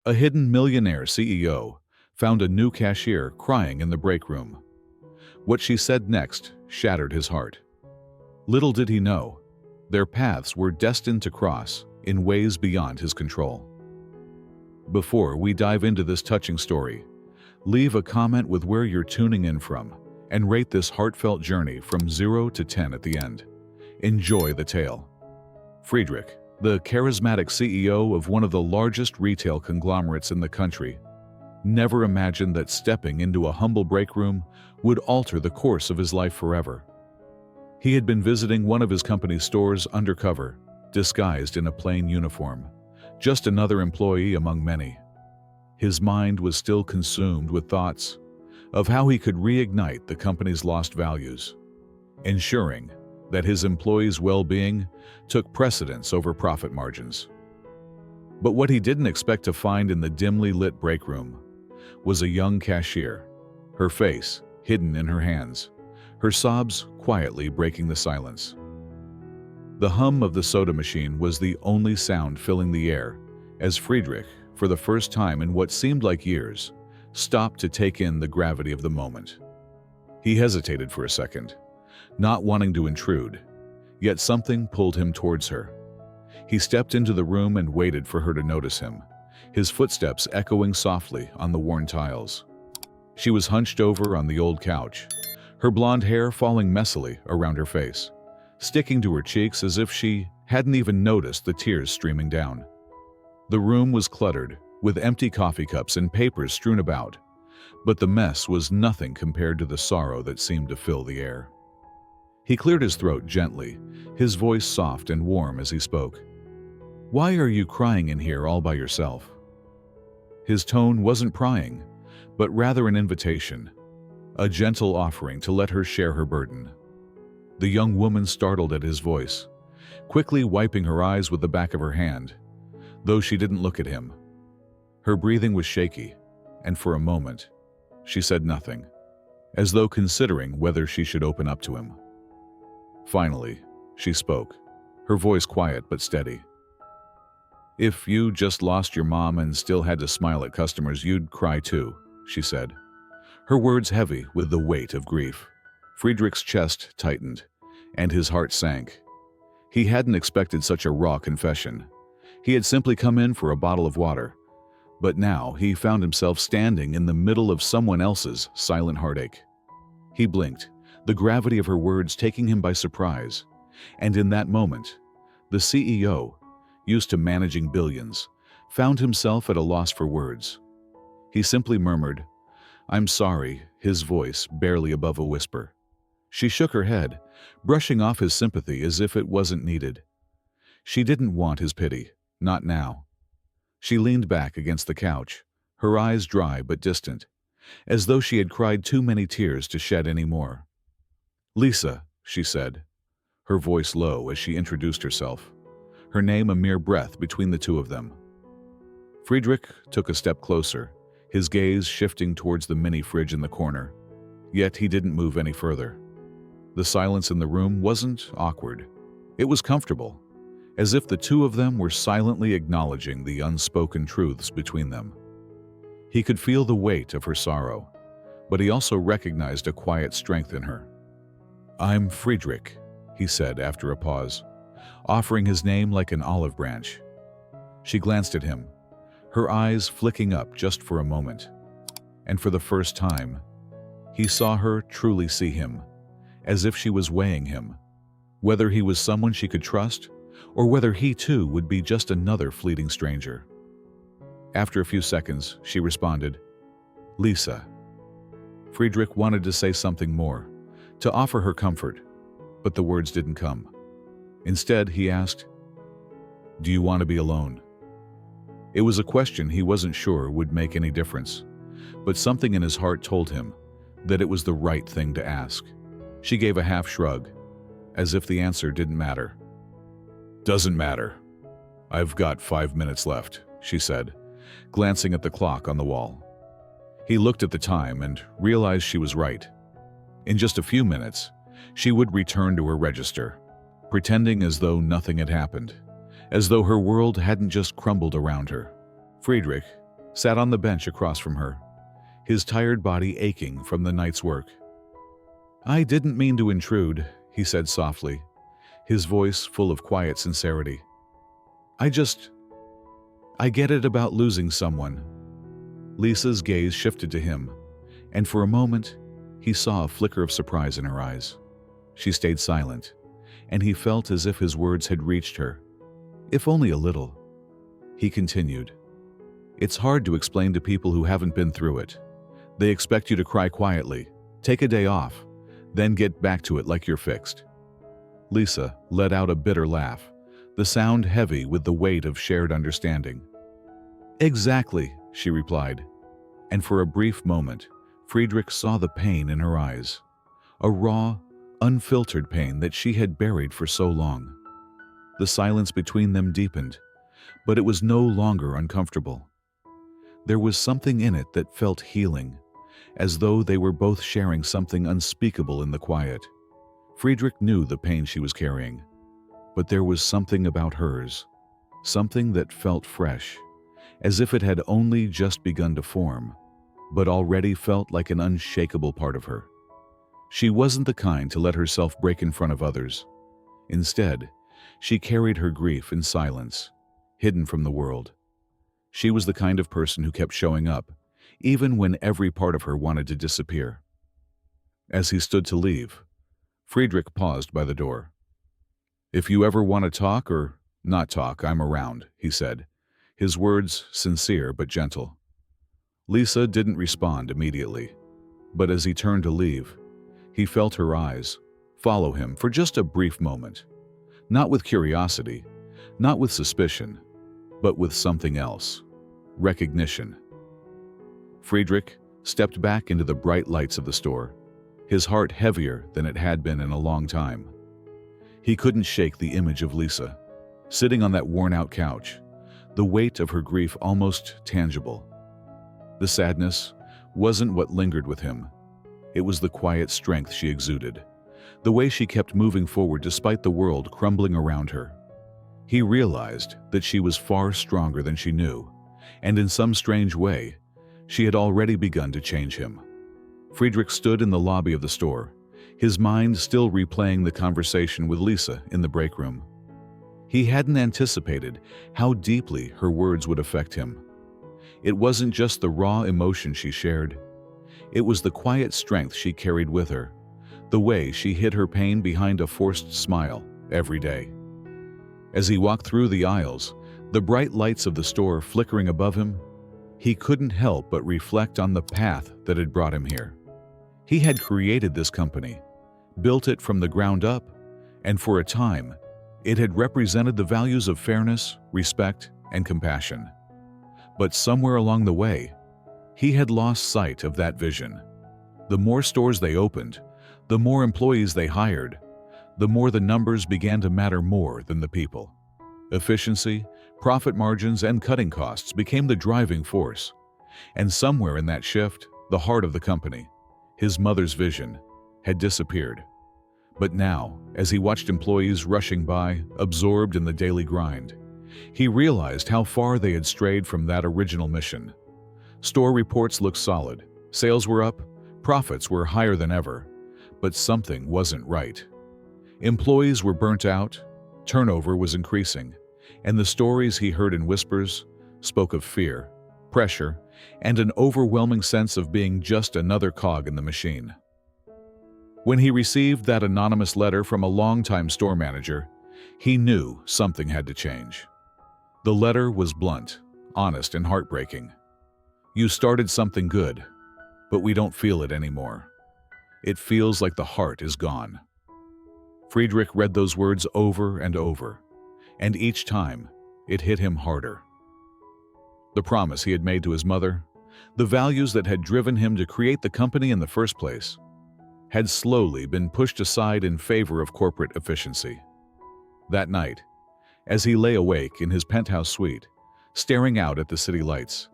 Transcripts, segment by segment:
A hidden millionaire CEO found a new cashier crying in the break room. What she said next shattered his heart. Little did he know, their paths were destined to cross in ways beyond his control. Before we dive into this touching story, leave a comment with where you're tuning in from and rate this heartfelt journey from 0 to 10 at the end. Enjoy the tale. Friedrich, the charismatic CEO of one of the largest retail conglomerates in the country, never imagined that stepping into a humble break room would alter the course of his life forever. He had been visiting one of his company's stores undercover, disguised in a plain uniform, just another employee among many. His mind was still consumed with thoughts of how he could reignite the company's lost values, ensuring that his employees' well-being took precedence over profit margins. But what he didn't expect to find in the dimly lit break room was a young cashier, her face hidden in her hands, her sobs quietly breaking the silence. The hum of the soda machine was the only sound filling the air as Friedrich, for the first time in what seemed like years, stopped to take in the gravity of the moment. He hesitated for a second, not wanting to intrude, yet something pulled him towards her. He stepped into the room and waited for her to notice him, his footsteps echoing softly on the worn tiles. She was hunched over on the old couch, her blonde hair falling messily around her face, sticking to her cheeks as if she hadn't even noticed the tears streaming down. The room was cluttered, with empty coffee cups and papers strewn about, but the mess was nothing compared to the sorrow that seemed to fill the air. He cleared his throat gently, his voice soft and warm as he spoke. "Why are you crying in here all by yourself?" His tone wasn't prying, but rather an invitation, a gentle offering to let her share her burden. The young woman startled at his voice, quickly wiping her eyes with the back of her hand, though she didn't look at him. Her breathing was shaky, and for a moment, she said nothing, as though considering whether she should open up to him. Finally, she spoke, her voice quiet but steady. "If you just lost your mom and still had to smile at customers, you'd cry too," she said, her words heavy with the weight of grief. Friedrich's chest tightened, and his heart sank. He hadn't expected such a raw confession. He had simply come in for a bottle of water, but now he found himself standing in the middle of someone else's silent heartache. He blinked, the gravity of her words taking him by surprise, and in that moment, the CEO, used to managing billions, found himself at a loss for words. He simply murmured, "I'm sorry," his voice barely above a whisper. She shook her head, brushing off his sympathy as if it wasn't needed. She didn't want his pity, not now. She leaned back against the couch, her eyes dry but distant, as though she had cried too many tears to shed any more. "Lisa," she said, her voice low as she introduced herself, her name a mere breath between the two of them. Friedrich took a step closer, his gaze shifting towards the mini fridge in the corner, yet he didn't move any further. The silence in the room wasn't awkward. It was comfortable, as if the two of them were silently acknowledging the unspoken truths between them. He could feel the weight of her sorrow, but he also recognized a quiet strength in her. "I'm Friedrich," he said after a pause, offering his name like an olive branch. She glanced at him, her eyes flicking up just for a moment, and for the first time, he saw her truly see him, as if she was weighing him, whether he was someone she could trust, or whether he too would be just another fleeting stranger. After a few seconds, she responded, "Lisa." Friedrich wanted to say something more, to offer her comfort, but the words didn't come. Instead, he asked, "Do you want to be alone?" It was a question he wasn't sure would make any difference, but something in his heart told him that it was the right thing to ask. She gave a half shrug, as if the answer didn't matter. "Doesn't matter. I've got 5 minutes left," she said, glancing at the clock on the wall. He looked at the time and realized she was right. In just a few minutes, she would return to her register, pretending as though nothing had happened, as though her world hadn't just crumbled around her. Friedrich sat on the bench across from her, his tired body aching from the night's work. "I didn't mean to intrude," he said softly, his voice full of quiet sincerity. I get it about losing someone." Lisa's gaze shifted to him, and for a moment, he saw a flicker of surprise in her eyes. She stayed silent, and he felt as if his words had reached her. "If only a little." He continued, "It's hard to explain to people who haven't been through it. They expect you to cry quietly, take a day off, then get back to it like you're fixed." Lisa let out a bitter laugh, the sound heavy with the weight of shared understanding. "Exactly," she replied, and for a brief moment, Friedrich saw the pain in her eyes, a raw, unfiltered pain that she had buried for so long. The silence between them deepened, but it was no longer uncomfortable. There was something in it that felt healing, as though they were both sharing something unspeakable in the quiet. Friedrich knew the pain she was carrying, but there was something about hers, something that felt fresh, as if it had only just begun to form, but already felt like an unshakable part of her. She wasn't the kind to let herself break in front of others. Instead, she carried her grief in silence, hidden from the world. She was the kind of person who kept showing up, even when every part of her wanted to disappear. As he stood to leave, Friedrich paused by the door. "If you ever want to talk or not talk, I'm around," he said, his words sincere but gentle. Lisa didn't respond immediately, but as he turned to leave, he felt her eyes follow him for just a brief moment, not with curiosity, not with suspicion, but with something else: recognition. Friedrich stepped back into the bright lights of the store, his heart heavier than it had been in a long time. He couldn't shake the image of Lisa, sitting on that worn-out couch, the weight of her grief almost tangible. The sadness wasn't what lingered with him. It was the quiet strength she exuded, the way she kept moving forward despite the world crumbling around her. He realized that she was far stronger than she knew, and in some strange way, she had already begun to change him. Friedrich stood in the lobby of the store, his mind still replaying the conversation with Lisa in the break room. He hadn't anticipated how deeply her words would affect him. It wasn't just the raw emotion she shared. It was the quiet strength she carried with her, the way she hid her pain behind a forced smile every day. As he walked through the aisles, the bright lights of the store flickering above him, he couldn't help but reflect on the path that had brought him here. He had created this company, built it from the ground up, and for a time, it had represented the values of fairness, respect, and compassion. But somewhere along the way, he had lost sight of that vision. The more stores they opened, the more employees they hired, the more the numbers began to matter more than the people. Efficiency, profit margins, and cutting costs became the driving force. And somewhere in that shift, the heart of the company, his mother's vision, had disappeared. But now, as he watched employees rushing by, absorbed in the daily grind, he realized how far they had strayed from that original mission. Store reports looked solid, sales were up, profits were higher than ever, but something wasn't right. Employees were burnt out, turnover was increasing, and the stories he heard in whispers spoke of fear, pressure, and an overwhelming sense of being just another cog in the machine. When he received that anonymous letter from a longtime store manager, he knew something had to change. The letter was blunt, honest, and heartbreaking. "You started something good, but we don't feel it anymore. It feels like the heart is gone." Friedrich read those words over and over, and each time, it hit him harder. The promise he had made to his mother, the values that had driven him to create the company in the first place, had slowly been pushed aside in favor of corporate efficiency. That night, as he lay awake in his penthouse suite, staring out at the city lights,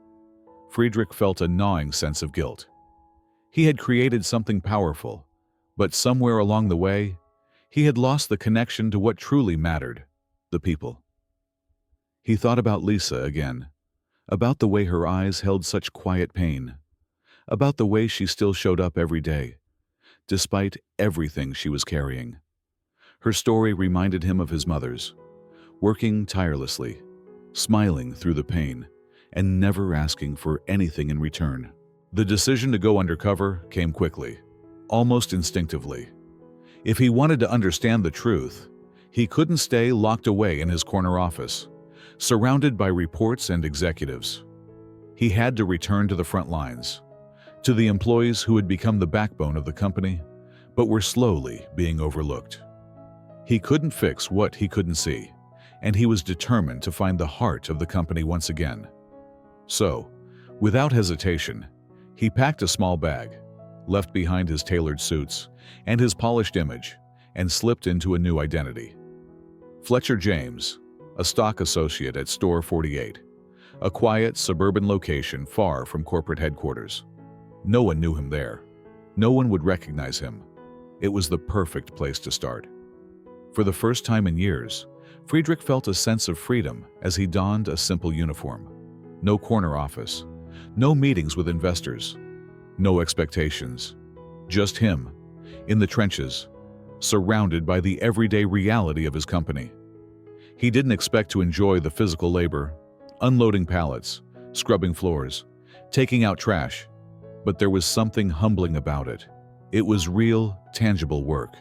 Friedrich felt a gnawing sense of guilt. He had created something powerful, but somewhere along the way, he had lost the connection to what truly mattered: the people. He thought about Lisa again, about the way her eyes held such quiet pain, about the way she still showed up every day, despite everything she was carrying. Her story reminded him of his mother's, working tirelessly, smiling through the pain, and never asking for anything in return. The decision to go undercover came quickly, almost instinctively. If he wanted to understand the truth, he couldn't stay locked away in his corner office, surrounded by reports and executives. He had to return to the front lines, to the employees who had become the backbone of the company, but were slowly being overlooked. He couldn't fix what he couldn't see, and he was determined to find the heart of the company once again. So, without hesitation, he packed a small bag, left behind his tailored suits and his polished image, and slipped into a new identity. Fletcher James, a stock associate at Store 48, a quiet suburban location far from corporate headquarters. No one knew him there. No one would recognize him. It was the perfect place to start. For the first time in years, Friedrich felt a sense of freedom as he donned a simple uniform. No corner office, no meetings with investors, no expectations. Just him, in the trenches, surrounded by the everyday reality of his company. He didn't expect to enjoy the physical labor, unloading pallets, scrubbing floors, taking out trash, but there was something humbling about it. It was real, tangible work.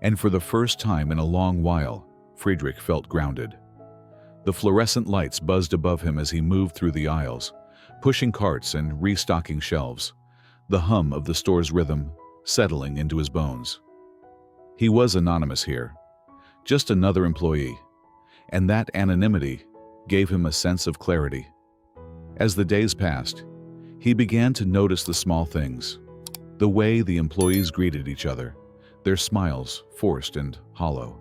And for the first time in a long while, Friedrich felt grounded. The fluorescent lights buzzed above him as he moved through the aisles, pushing carts and restocking shelves, the hum of the store's rhythm settling into his bones. He was anonymous here, just another employee, and that anonymity gave him a sense of clarity. As the days passed, he began to notice the small things, the way the employees greeted each other, their smiles forced and hollow.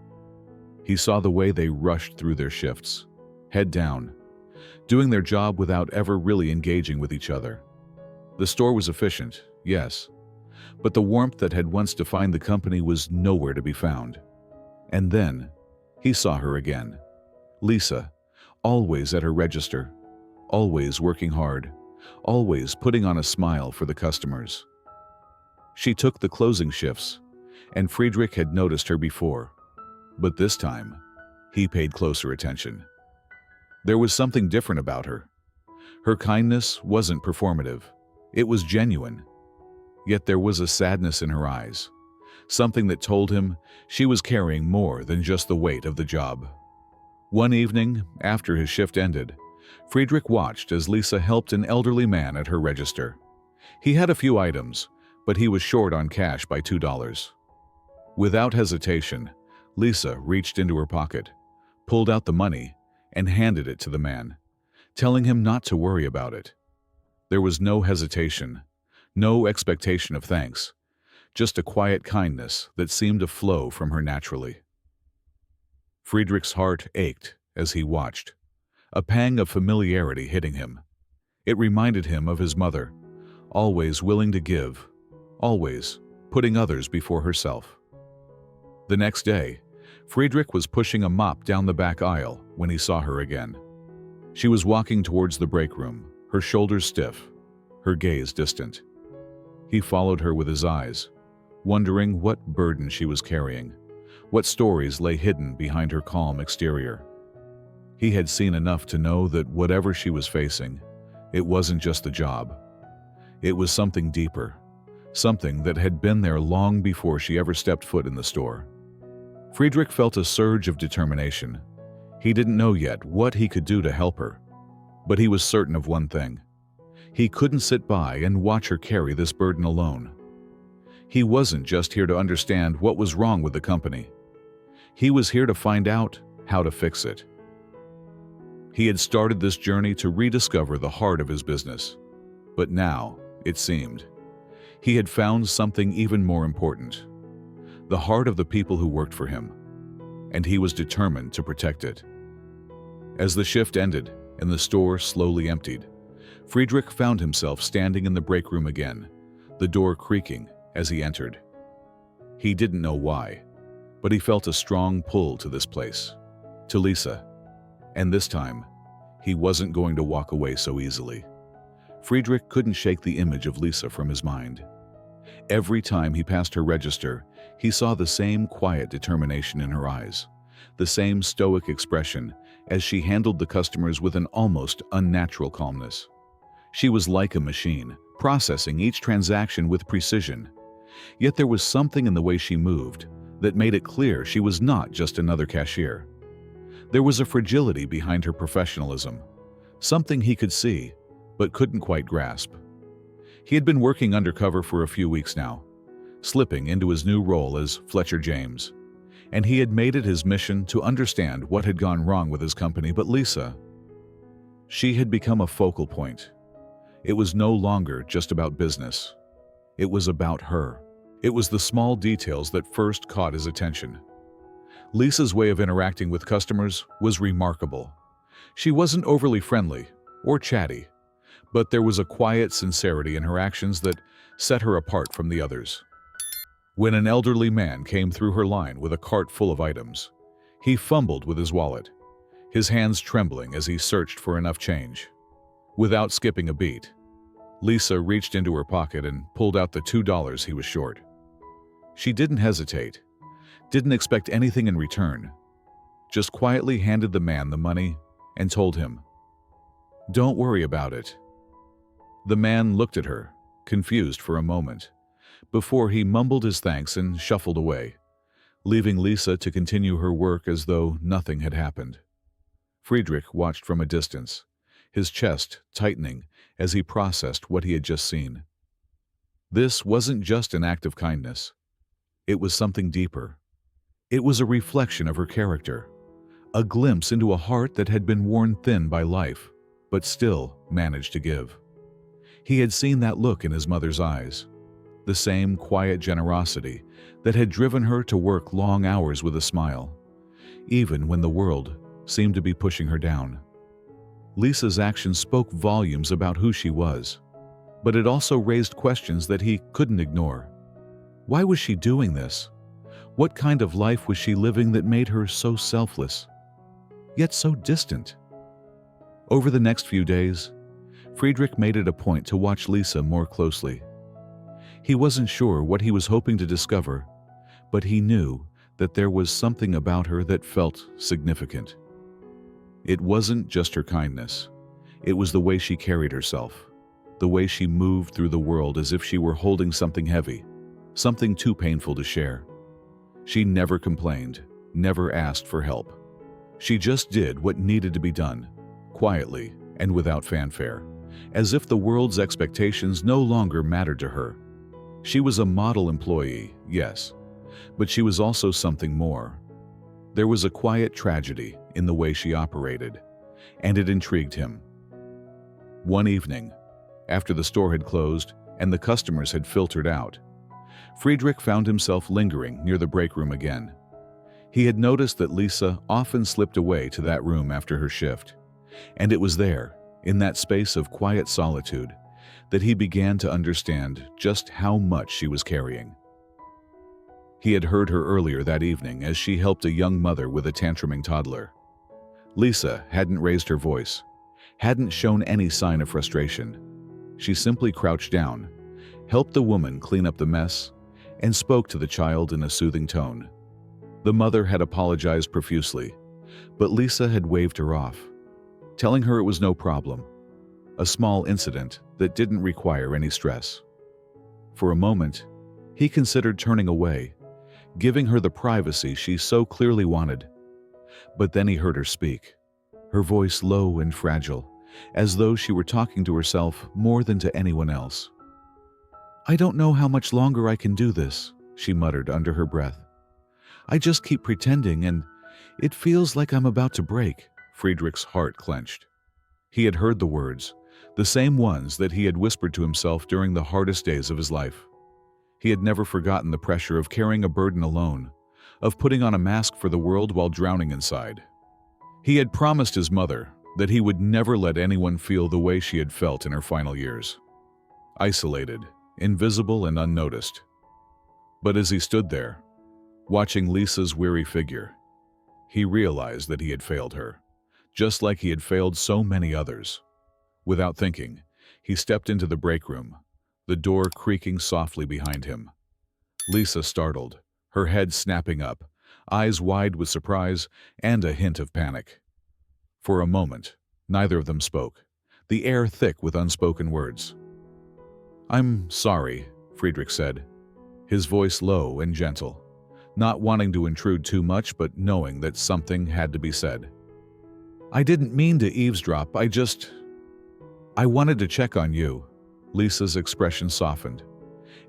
He saw the way they rushed through their shifts, head down, doing their job without ever really engaging with each other. The store was efficient, yes, but the warmth that had once defined the company was nowhere to be found. And then, he saw her again. Lisa, always at her register, always working hard, always putting on a smile for the customers. She took the closing shifts, and Friedrich had noticed her before, but this time, he paid closer attention. There was something different about her. Her kindness wasn't performative. It was genuine. Yet there was a sadness in her eyes, something that told him she was carrying more than just the weight of the job. One evening, after his shift ended, Friedrich watched as Lisa helped an elderly man at her register. He had a few items, but he was short on cash by $2. Without hesitation, Lisa reached into her pocket, pulled out the money, and handed it to the man, telling him not to worry about it. There was no hesitation, no expectation of thanks, just a quiet kindness that seemed to flow from her naturally. Friedrich's heart ached as he watched, a pang of familiarity hitting him. It reminded him of his mother, always willing to give, always putting others before herself. The next day, Friedrich was pushing a mop down the back aisle when he saw her again. She was walking towards the break room, her shoulders stiff, her gaze distant. He followed her with his eyes, wondering what burden she was carrying, what stories lay hidden behind her calm exterior. He had seen enough to know that whatever she was facing, it wasn't just the job. It was something deeper, something that had been there long before she ever stepped foot in the store. Friedrich felt a surge of determination. He didn't know yet what he could do to help her, but he was certain of one thing. He couldn't sit by and watch her carry this burden alone. He wasn't just here to understand what was wrong with the company. He was here to find out how to fix it. He had started this journey to rediscover the heart of his business, but now, it seemed, he had found something even more important: the heart of the people who worked for him, and he was determined to protect it. As the shift ended and the store slowly emptied, Friedrich found himself standing in the break room again, the door creaking as he entered. He didn't know why, but he felt a strong pull to this place, to Lisa, and this time, He wasn't going to walk away so easily. Friedrich couldn't shake the image of Lisa from his mind. Every time he passed her register, he saw the same quiet determination in her eyes, the same stoic expression as she handled the customers with an almost unnatural calmness. She was like a machine, processing each transaction with precision. Yet there was something in the way she moved that made it clear she was not just another cashier. There was a fragility behind her professionalism, something he could see, but couldn't quite grasp. He had been working undercover for a few weeks now, slipping into his new role as Fletcher James, and he had made it his mission to understand what had gone wrong with his company. But Lisa, she had become a focal point. It was no longer just about business. It was about her. It was the small details that first caught his attention. Lisa's way of interacting with customers was remarkable. She wasn't overly friendly or chatty, but there was a quiet sincerity in her actions that set her apart from the others. When an elderly man came through her line with a cart full of items, he fumbled with his wallet, his hands trembling as he searched for enough change. Without skipping a beat, Lisa reached into her pocket and pulled out the $2 he was short. She didn't hesitate, didn't expect anything in return, just quietly handed the man the money and told him, "Don't worry about it." The man looked at her, confused for a moment, before he mumbled his thanks and shuffled away, leaving Lisa to continue her work as though nothing had happened. Friedrich watched from a distance, his chest tightening as he processed what he had just seen. This wasn't just an act of kindness. It was something deeper. It was a reflection of her character, a glimpse into a heart that had been worn thin by life, but still managed to give. He had seen that look in his mother's eyes, the same quiet generosity that had driven her to work long hours with a smile, even when the world seemed to be pushing her down. Lisa's actions spoke volumes about who she was, but it also raised questions that he couldn't ignore. Why was she doing this? What kind of life was she living that made her so selfless, yet so distant? Over the next few days, Friedrich made it a point to watch Lisa more closely. He wasn't sure what he was hoping to discover, but he knew that there was something about her that felt significant. It wasn't just her kindness. It was the way she carried herself, the way she moved through the world as if she were holding something heavy, something too painful to share. She never complained, never asked for help. She just did what needed to be done, quietly and without fanfare, as if the world's expectations no longer mattered to her. She was a model employee, yes, but she was also something more. There was a quiet tragedy in the way she operated, and it intrigued him. One evening, after the store had closed and the customers had filtered out, Friedrich found himself lingering near the break room again. He had noticed that Lisa often slipped away to that room after her shift, and it was there, in that space of quiet solitude, that he began to understand just how much she was carrying. He had heard her earlier that evening as she helped a young mother with a tantruming toddler. Lisa hadn't raised her voice, hadn't shown any sign of frustration. She simply crouched down, helped the woman clean up the mess, and spoke to the child in a soothing tone. The mother had apologized profusely, but Lisa had waved her off, telling her it was no problem, a small incident that didn't require any stress. For a moment, he considered turning away, giving her the privacy she so clearly wanted. But then he heard her speak, her voice low and fragile, as though she were talking to herself more than to anyone else. "I don't know how much longer I can do this," she muttered under her breath. "I just keep pretending, and it feels like I'm about to break." Friedrich's heart clenched. He had heard the words, the same ones that he had whispered to himself during the hardest days of his life. He had never forgotten the pressure of carrying a burden alone, of putting on a mask for the world while drowning inside. He had promised his mother that he would never let anyone feel the way she had felt in her final years. Isolated, invisible, and unnoticed. But as he stood there, watching Lisa's weary figure, he realized that he had failed her, just like he had failed so many others. Without thinking, he stepped into the break room, the door creaking softly behind him. Lisa startled, her head snapping up, eyes wide with surprise and a hint of panic. For a moment, neither of them spoke, the air thick with unspoken words. "I'm sorry," Friedrich said, his voice low and gentle, not wanting to intrude too much but knowing that something had to be said. "I didn't mean to eavesdrop, I wanted to check on you." Lisa's expression softened,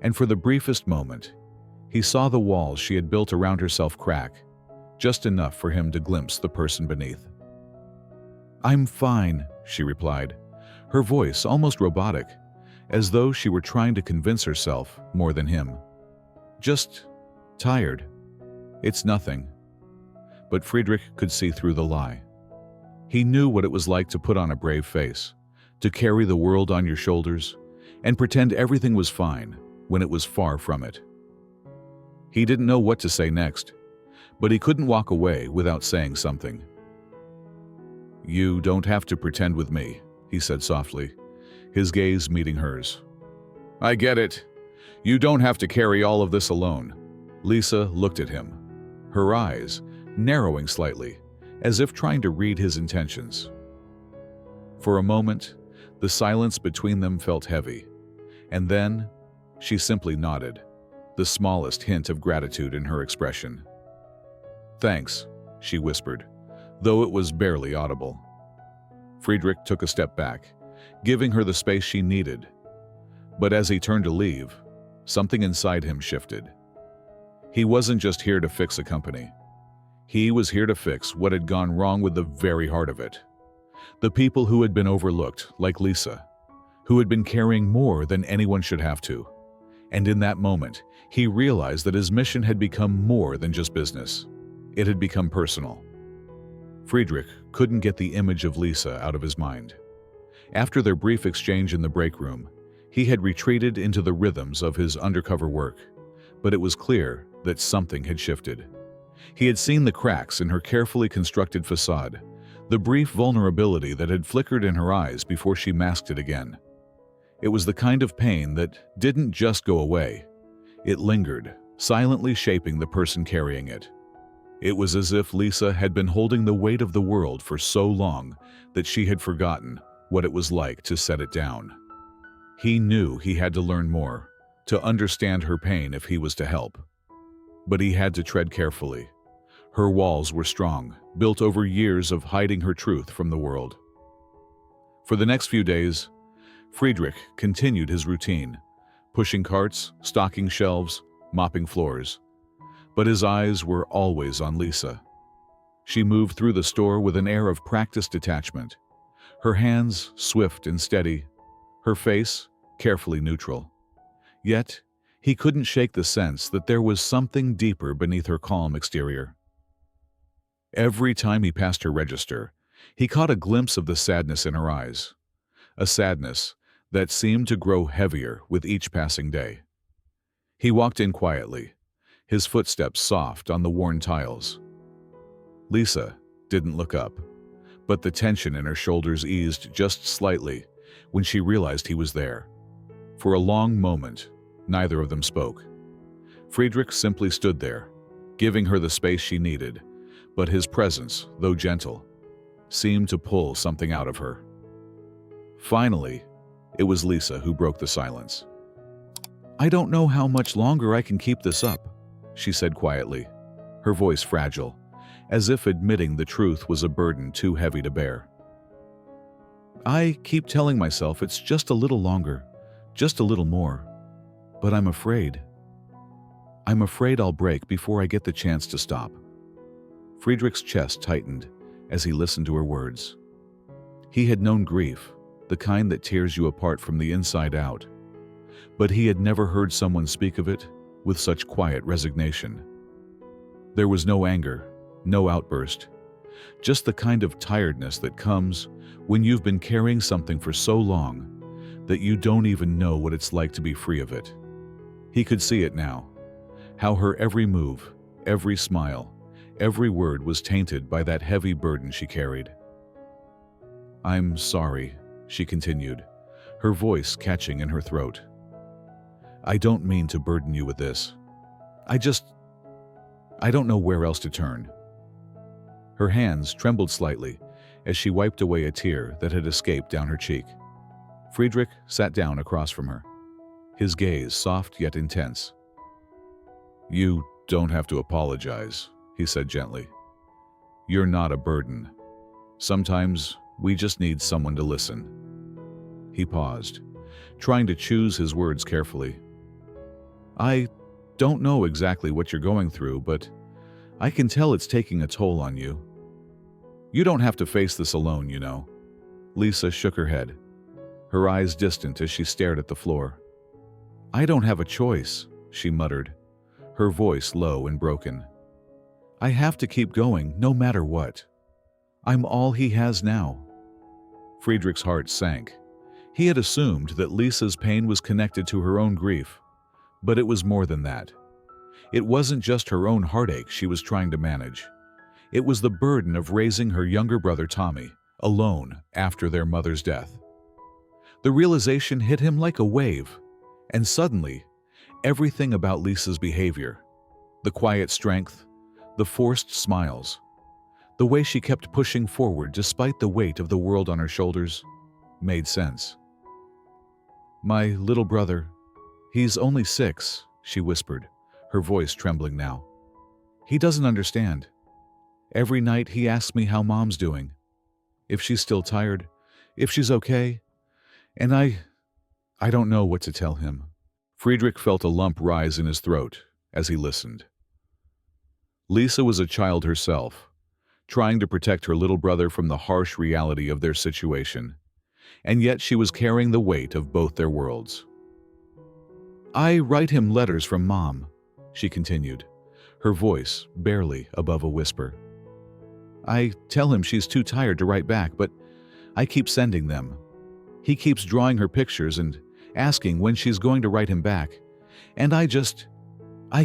and for the briefest moment, he saw the walls she had built around herself crack, just enough for him to glimpse the person beneath. "I'm fine," she replied, her voice almost robotic, as though she were trying to convince herself more than him. "Just tired. It's nothing." But Friedrich could see through the lie. He knew what it was like to put on a brave face, to carry the world on your shoulders, and pretend everything was fine when it was far from it. He didn't know what to say next, but he couldn't walk away without saying something. "You don't have to pretend with me," he said softly, his gaze meeting hers. "I get it. You don't have to carry all of this alone." Lisa looked at him, her eyes narrowing slightly, as if trying to read his intentions. For a moment, the silence between them felt heavy, and then she simply nodded, the smallest hint of gratitude in her expression. "Thanks," she whispered, though it was barely audible. Friedrich took a step back, giving her the space she needed. But as he turned to leave, something inside him shifted. He wasn't just here to fix a company. He was here to fix what had gone wrong with the very heart of it. The people who had been overlooked, like Lisa, who had been carrying more than anyone should have to. And in that moment, he realized that his mission had become more than just business. It had become personal. Friedrich couldn't get the image of Lisa out of his mind. After their brief exchange in the break room, he had retreated into the rhythms of his undercover work, but it was clear that something had shifted. He had seen the cracks in her carefully constructed facade, the brief vulnerability that had flickered in her eyes before she masked it again. It was the kind of pain that didn't just go away. It lingered, silently shaping the person carrying it. It was as if Lisa had been holding the weight of the world for so long that she had forgotten what it was like to set it down. He knew he had to learn more, to understand her pain if he was to help. But he had to tread carefully. Her walls were strong, built over years of hiding her truth from the world. For the next few days, Friedrich continued his routine, pushing carts, stocking shelves, mopping floors. But his eyes were always on Lisa. She moved through the store with an air of practiced detachment, her hands swift and steady, her face carefully neutral. Yet, he couldn't shake the sense that there was something deeper beneath her calm exterior. Every time he passed her register, he caught a glimpse of the sadness in her eyes, a sadness that seemed to grow heavier with each passing day. He walked in quietly, his footsteps soft on the worn tiles. Lisa didn't look up, but the tension in her shoulders eased just slightly when she realized he was there. For a long moment, neither of them spoke. Friedrich simply stood there, giving her the space she needed, but his presence, though gentle, seemed to pull something out of her. Finally, it was Lisa who broke the silence. "I don't know how much longer I can keep this up," she said quietly, her voice fragile, as if admitting the truth was a burden too heavy to bear. "I keep telling myself it's just a little longer, just a little more, but I'm afraid. I'm afraid I'll break before I get the chance to stop." Friedrich's chest tightened as he listened to her words. He had known grief, the kind that tears you apart from the inside out, but he had never heard someone speak of it with such quiet resignation. There was no anger, no outburst, just the kind of tiredness that comes when you've been carrying something for so long that you don't even know what it's like to be free of it. He could see it now, how her every move, every smile, every word was tainted by that heavy burden she carried. "I'm sorry," she continued, her voice catching in her throat. "I don't mean to burden you with this. I don't know where else to turn." Her hands trembled slightly as she wiped away a tear that had escaped down her cheek. Friedrich sat down across from her, his gaze soft yet intense. "You don't have to apologize," he said gently. "You're not a burden. Sometimes we just need someone to listen." He paused, trying to choose his words carefully. "I don't know exactly what you're going through, but I can tell it's taking a toll on you. You don't have to face this alone, you know." Lisa shook her head, her eyes distant as she stared at the floor. "I don't have a choice," she muttered, her voice low and broken. "I have to keep going no matter what. I'm all he has now." Friedrich's heart sank. He had assumed that Lisa's pain was connected to her own grief, but it was more than that. It wasn't just her own heartache she was trying to manage. It was the burden of raising her younger brother Tommy, alone after their mother's death. The realization hit him like a wave, and suddenly, everything about Lisa's behavior, the quiet strength, the forced smiles, the way she kept pushing forward despite the weight of the world on her shoulders, made sense. "My little brother, he's only 6, she whispered, her voice trembling now. "He doesn't understand. Every night he asks me how Mom's doing, if she's still tired, if she's okay, and I don't know what to tell him." Friedrich felt a lump rise in his throat as he listened. Lisa was a child herself, trying to protect her little brother from the harsh reality of their situation, and yet she was carrying the weight of both their worlds. "I write him letters from Mom," she continued, her voice barely above a whisper. "I tell him she's too tired to write back, but I keep sending them. He keeps drawing her pictures and asking when she's going to write him back, and I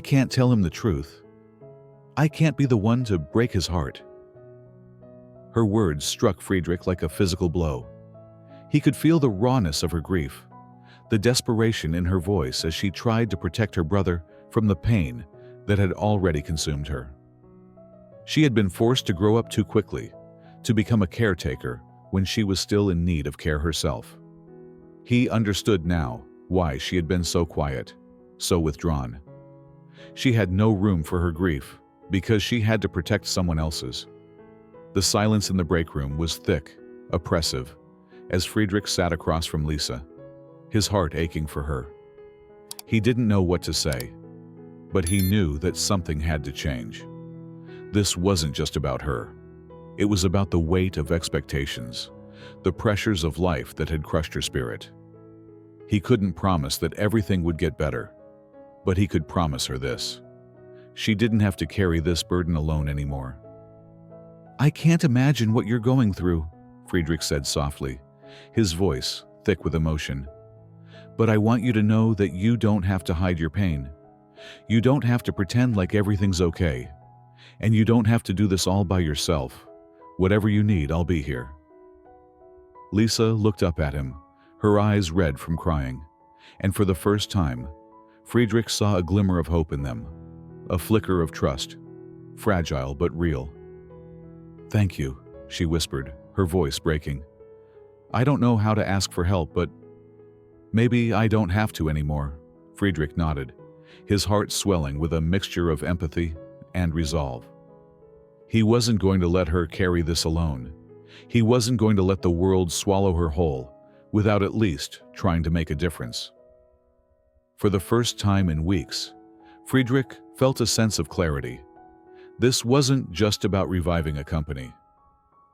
can't tell him the truth. I can't be the one to break his heart." Her words struck Friedrich like a physical blow. He could feel the rawness of her grief, the desperation in her voice as she tried to protect her brother from the pain that had already consumed her. She had been forced to grow up too quickly, to become a caretaker when she was still in need of care herself. He understood now why she had been so quiet, so withdrawn. She had no room for her grief because she had to protect someone else's. The silence in the break room was thick, oppressive, as Friedrich sat across from Lisa, his heart aching for her. He didn't know what to say, but he knew that something had to change. This wasn't just about her. It was about the weight of expectations, the pressures of life that had crushed her spirit. He couldn't promise that everything would get better, but he could promise her this. She didn't have to carry this burden alone anymore. "I can't imagine what you're going through," Friedrich said softly, his voice thick with emotion. "But I want you to know that you don't have to hide your pain. You don't have to pretend like everything's okay. And you don't have to do this all by yourself. Whatever you need, I'll be here." Lisa looked up at him, her eyes red from crying, and for the first time, Friedrich saw a glimmer of hope in them, a flicker of trust, fragile but real. "Thank you," she whispered, her voice breaking. "I don't know how to ask for help, but maybe I don't have to anymore." Friedrich nodded, his heart swelling with a mixture of empathy and resolve. He wasn't going to let her carry this alone. He wasn't going to let the world swallow her whole without at least trying to make a difference. For the first time in weeks, Friedrich felt a sense of clarity. This wasn't just about reviving a company.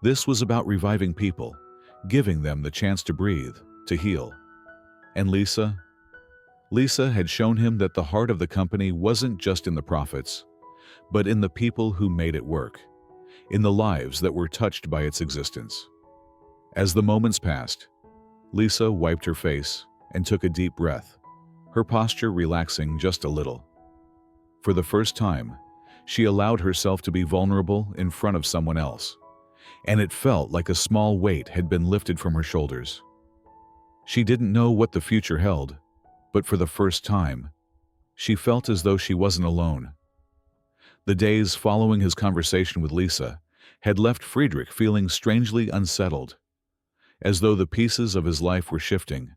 This was about reviving people, giving them the chance to breathe, to heal. And Lisa had shown him that the heart of the company wasn't just in the profits, but in the people who made it work, in the lives that were touched by its existence. As the moments passed, Lisa wiped her face and took a deep breath, her posture relaxing just a little. For the first time, she allowed herself to be vulnerable in front of someone else, and it felt like a small weight had been lifted from her shoulders. She didn't know what the future held, but for the first time, she felt as though she wasn't alone. The days following his conversation with Lisa had left Friedrich feeling strangely unsettled, as though the pieces of his life were shifting,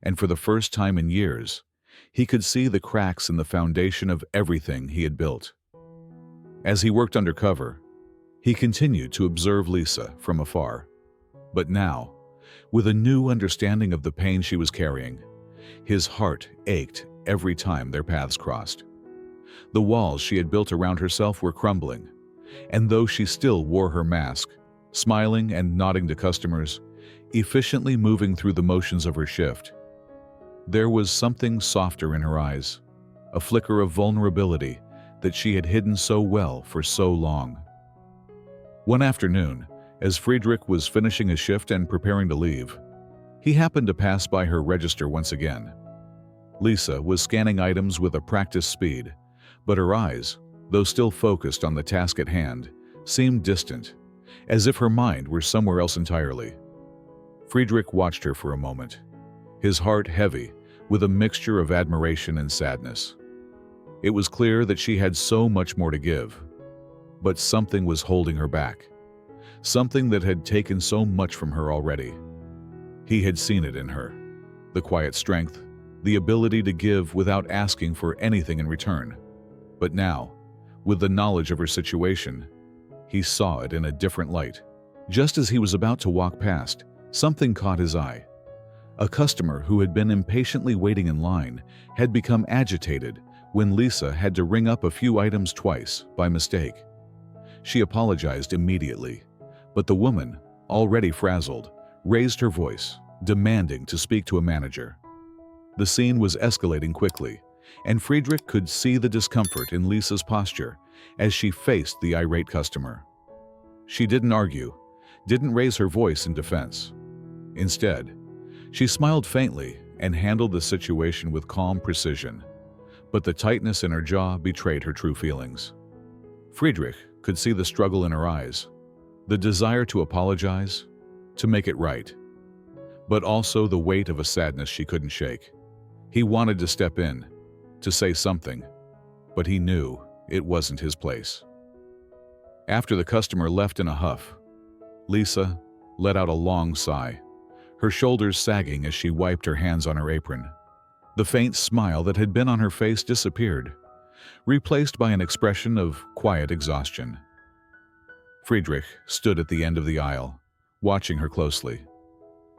and for the first time in years, he could see the cracks in the foundation of everything he had built. As he worked undercover, he continued to observe Lisa from afar, but now, with a new understanding of the pain she was carrying, his heart ached every time their paths crossed. The walls she had built around herself were crumbling, and though she still wore her mask, smiling and nodding to customers, efficiently moving through the motions of her shift, there was something softer in her eyes, a flicker of vulnerability that she had hidden so well for so long. One afternoon, as Friedrich was finishing his shift and preparing to leave, he happened to pass by her register once again. Lisa was scanning items with a practiced speed, but her eyes, though still focused on the task at hand, seemed distant, as if her mind were somewhere else entirely. Friedrich watched her for a moment, his heart heavy with a mixture of admiration and sadness. It was clear that she had so much more to give, but something was holding her back, something that had taken so much from her already. He had seen it in her, the quiet strength, the ability to give without asking for anything in return. But now, with the knowledge of her situation, he saw it in a different light. Just as he was about to walk past, something caught his eye. A customer who had been impatiently waiting in line had become agitated when Lisa had to ring up a few items twice by mistake. She apologized immediately, but the woman, already frazzled, raised her voice, demanding to speak to a manager. The scene was escalating quickly, and Friedrich could see the discomfort in Lisa's posture as she faced the irate customer. She didn't argue, didn't raise her voice in defense. Instead, she smiled faintly and handled the situation with calm precision, but the tightness in her jaw betrayed her true feelings. Friedrich could see the struggle in her eyes, the desire to apologize, to make it right, but also the weight of a sadness she couldn't shake. He wanted to step in, to say something, but he knew it wasn't his place. After the customer left in a huff, Lisa let out a long sigh, her shoulders sagging as she wiped her hands on her apron. The faint smile that had been on her face disappeared, replaced by an expression of quiet exhaustion. Friedrich stood at the end of the aisle, watching her closely.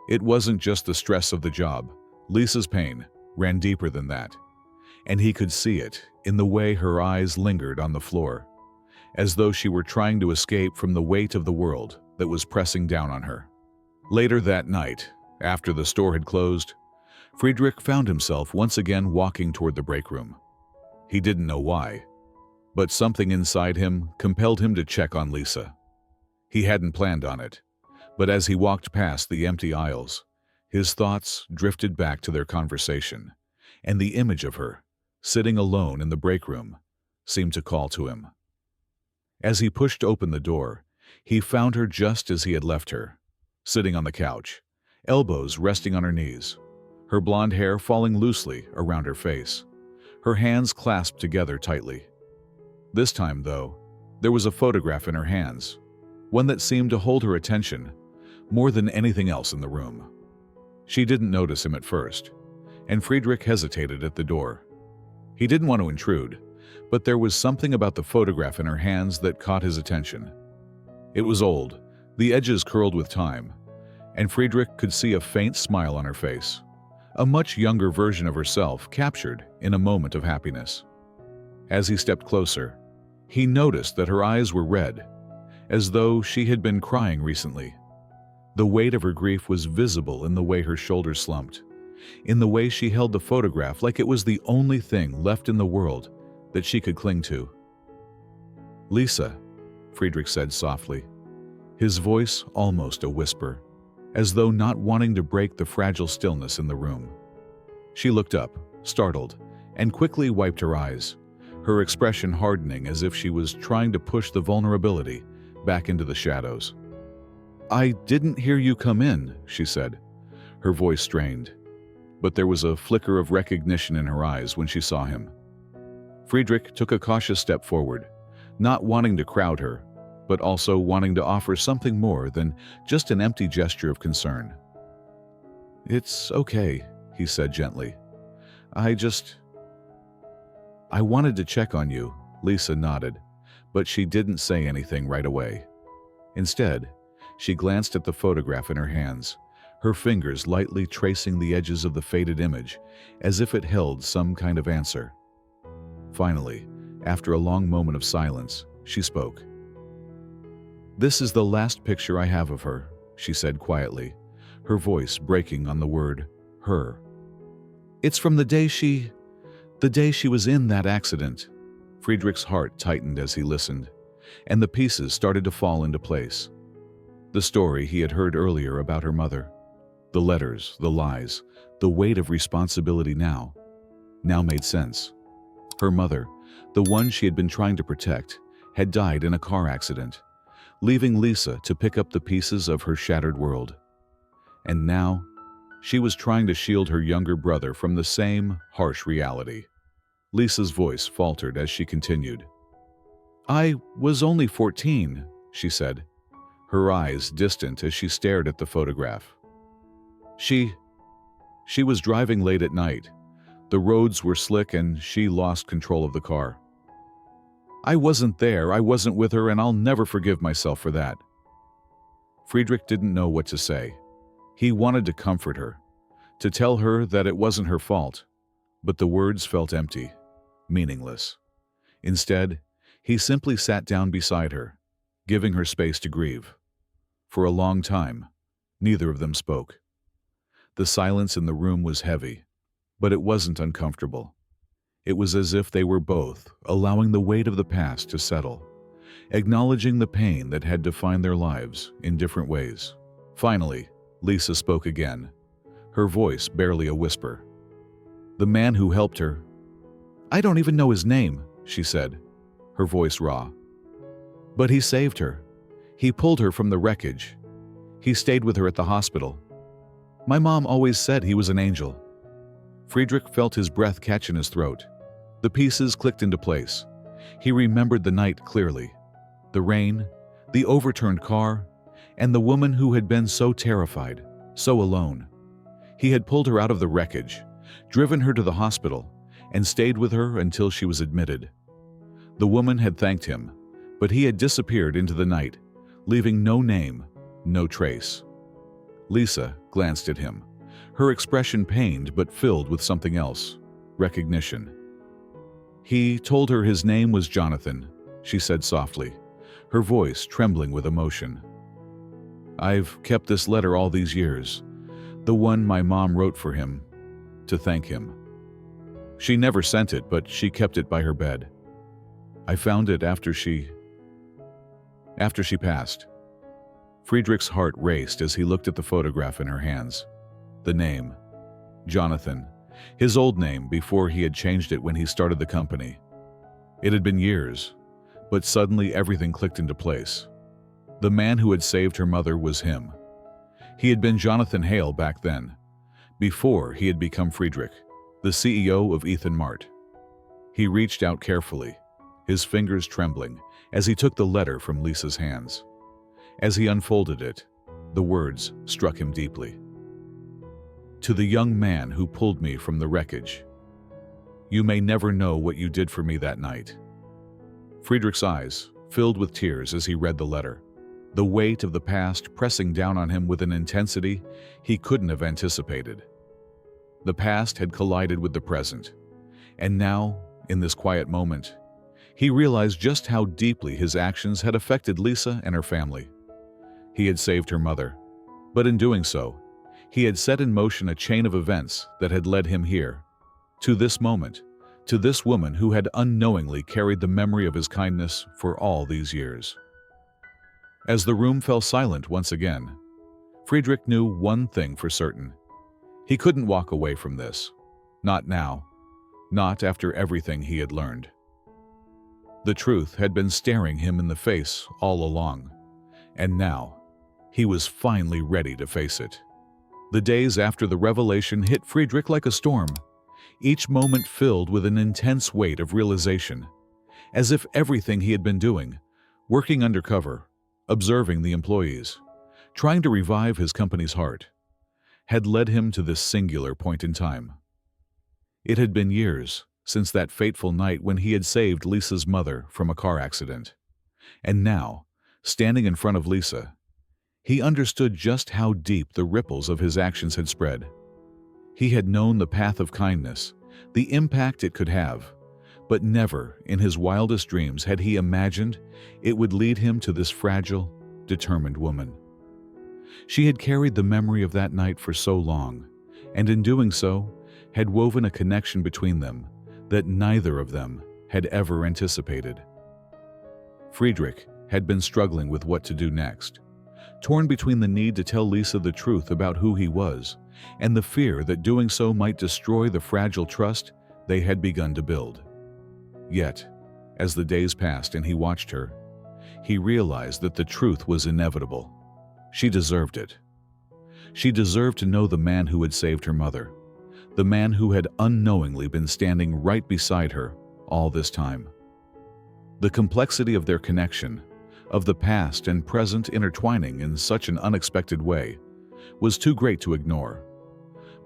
It wasn't just the stress of the job. Lisa's pain ran deeper than that, and he could see it in the way her eyes lingered on the floor, as though she were trying to escape from the weight of the world that was pressing down on her. Later that night, after the store had closed, Friedrich found himself once again walking toward the break room. He didn't know why, but something inside him compelled him to check on Lisa. He hadn't planned on it, but as he walked past the empty aisles, his thoughts drifted back to their conversation, and the image of her, sitting alone in the break room, seemed to call to him. As he pushed open the door, he found her just as he had left her, sitting on the couch, elbows resting on her knees, her blonde hair falling loosely around her face, her hands clasped together tightly. This time, though, there was a photograph in her hands, one that seemed to hold her attention more than anything else in the room. She didn't notice him at first, and Friedrich hesitated at the door. He didn't want to intrude, but there was something about the photograph in her hands that caught his attention. It was old, the edges curled with time, and Friedrich could see a faint smile on her face, a much younger version of herself captured in a moment of happiness. As he stepped closer, he noticed that her eyes were red, as though she had been crying recently. The weight of her grief was visible in the way her shoulders slumped, in the way she held the photograph like it was the only thing left in the world that she could cling to. "Lisa," Friedrich said softly, his voice almost a whisper, as though not wanting to break the fragile stillness in the room. She looked up, startled, and quickly wiped her eyes, her expression hardening as if she was trying to push the vulnerability back into the shadows. I didn't hear you come in, she said, her voice strained. But there was a flicker of recognition in her eyes when she saw him. Friedrich took a cautious step forward, not wanting to crowd her, but also wanting to offer something more than just an empty gesture of concern. "It's okay," he said gently. I wanted to check on you." Lisa nodded, but she didn't say anything right away. Instead, she glanced at the photograph in her hands, her fingers lightly tracing the edges of the faded image, as if it held some kind of answer. Finally, after a long moment of silence, she spoke. "This is the last picture I have of her," she said quietly, her voice breaking on the word her. "It's from the day she was in that accident." Friedrich's heart tightened as he listened, and the pieces started to fall into place. The story he had heard earlier about her mother, the letters, the lies, the weight of responsibility now made sense. Her mother, the one she had been trying to protect, had died in a car accident, leaving Lisa to pick up the pieces of her shattered world. And now, she was trying to shield her younger brother from the same harsh reality. Lisa's voice faltered as she continued. "I was only 14, she said, her eyes distant as she stared at the photograph. She was driving late at night. The roads were slick and she lost control of the car. I wasn't there, I wasn't with her, and I'll never forgive myself for that." Friedrich didn't know what to say. He wanted to comfort her, to tell her that it wasn't her fault, but the words felt empty, meaningless. Instead, he simply sat down beside her, giving her space to grieve. For a long time, neither of them spoke. The silence in the room was heavy, but it wasn't uncomfortable. It was as if they were both allowing the weight of the past to settle, acknowledging the pain that had defined their lives in different ways. Finally, Lisa spoke again, her voice barely a whisper. "The man who helped her, I don't even know his name," she said, her voice raw. "But he saved her. He pulled her from the wreckage. He stayed with her at the hospital. My mom always said he was an angel." Friedrich felt his breath catch in his throat. The pieces clicked into place. He remembered the night clearly. The rain, the overturned car, and the woman who had been so terrified, so alone. He had pulled her out of the wreckage, driven her to the hospital, and stayed with her until she was admitted. The woman had thanked him, but he had disappeared into the night, leaving no name, no trace. Lisa glanced at him, her expression pained but filled with something else, recognition. "He told her his name was Jonathan," she said softly, her voice trembling with emotion. "I've kept this letter all these years, the one my mom wrote for him, to thank him. She never sent it, but she kept it by her bed. I found it after she passed." Friedrich's heart raced as he looked at the photograph in her hands. The name, Jonathan, his old name before he had changed it when he started the company. It had been years, but suddenly everything clicked into place. The man who had saved her mother was him. He had been Jonathan Hale back then, before he had become Friedrich, the CEO of Ethan Mart. He reached out carefully, his fingers trembling, as he took the letter from Lisa's hands. As he unfolded it, the words struck him deeply. "To the young man who pulled me from the wreckage. You may never know what you did for me that night." Friedrich's eyes filled with tears as he read the letter, the weight of the past pressing down on him with an intensity he couldn't have anticipated. The past had collided with the present, and now, in this quiet moment, he realized just how deeply his actions had affected Lisa and her family. He had saved her mother, but in doing so, he had set in motion a chain of events that had led him here, to this moment, to this woman who had unknowingly carried the memory of his kindness for all these years. As the room fell silent once again, Friedrich knew one thing for certain. He couldn't walk away from this. Not now. Not after everything he had learned. The truth had been staring him in the face all along, and now, He was finally ready to face it. The days after the revelation hit Friedrich like a storm, each moment filled with an intense weight of realization, as if everything he had been doing, working undercover, observing the employees, trying to revive his company's heart, had led him to this singular point in time. It had been years since that fateful night when he had saved Lisa's mother from a car accident. And now, standing in front of Lisa, he understood just how deep the ripples of his actions had spread. He had known the path of kindness, the impact it could have, but never in his wildest dreams had he imagined it would lead him to this fragile, determined woman. She had carried the memory of that night for so long, and in doing so, had woven a connection between them that neither of them had ever anticipated. Friedrich had been struggling with what to do next, torn between the need to tell Lisa the truth about who he was and the fear that doing so might destroy the fragile trust they had begun to build. Yet, as the days passed and he watched her, he realized that the truth was inevitable. She deserved it. She deserved to know the man who had saved her mother, the man who had unknowingly been standing right beside her all this time. The complexity of their connection, of the past and present intertwining in such an unexpected way, was too great to ignore.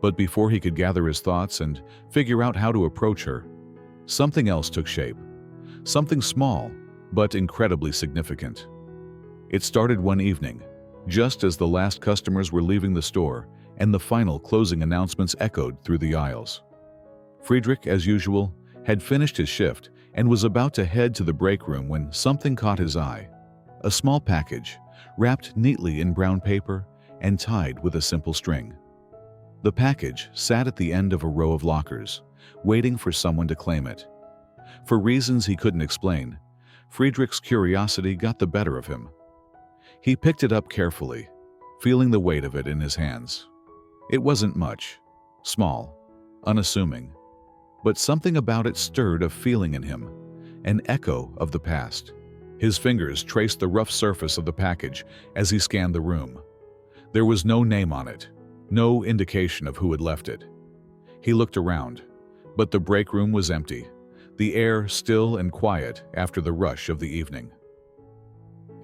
But before he could gather his thoughts and figure out how to approach her, something else took shape. Something small, but incredibly significant. It started one evening, just as the last customers were leaving the store and the final closing announcements echoed through the aisles. Friedrich, as usual, had finished his shift and was about to head to the break room when something caught his eye. A small package, wrapped neatly in brown paper and tied with a simple string. The package sat at the end of a row of lockers, waiting for someone to claim it. For reasons he couldn't explain, Friedrich's curiosity got the better of him. He picked it up carefully, feeling the weight of it in his hands. It wasn't much, small, unassuming, but something about it stirred a feeling in him, an echo of the past. His fingers traced the rough surface of the package as he scanned the room. There was no name on it, no indication of who had left it. He looked around, but the break room was empty, the air still and quiet after the rush of the evening.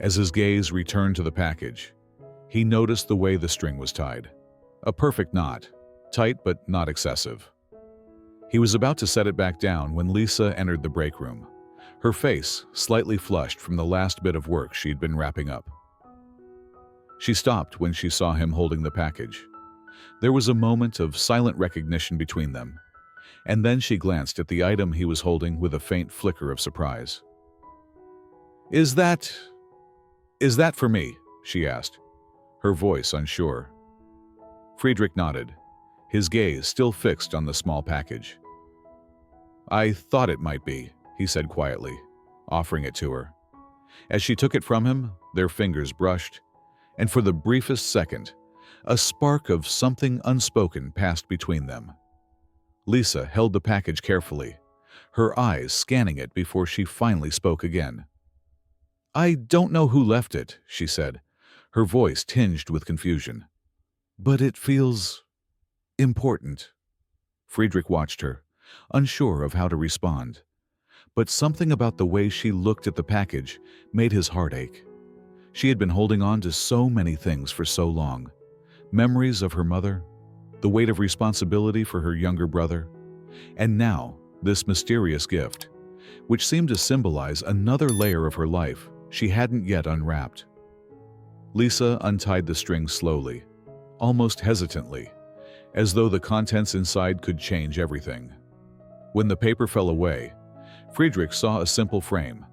As his gaze returned to the package, he noticed the way the string was tied. A perfect knot, tight but not excessive. He was about to set it back down when Lisa entered the break room, her face slightly flushed from the last bit of work she'd been wrapping up. She stopped when she saw him holding the package. There was a moment of silent recognition between them, and then she glanced at the item he was holding with a faint flicker of surprise. Is that for me?" she asked, her voice unsure. Friedrich nodded, his gaze still fixed on the small package. "I thought it might be," he said quietly, offering it to her. As she took it from him, their fingers brushed, and for the briefest second, a spark of something unspoken passed between them. Lisa held the package carefully, her eyes scanning it before she finally spoke again. "I don't know who left it," she said, her voice tinged with confusion. "But it feels important." Friedrich watched her, unsure of how to respond. But something about the way she looked at the package made his heart ache. She had been holding on to so many things for so long. Memories of her mother, the weight of responsibility for her younger brother, and now this mysterious gift, which seemed to symbolize another layer of her life she hadn't yet unwrapped. Lisa untied the string slowly, almost hesitantly, as though the contents inside could change everything. When the paper fell away, Friedrich saw a simple frame,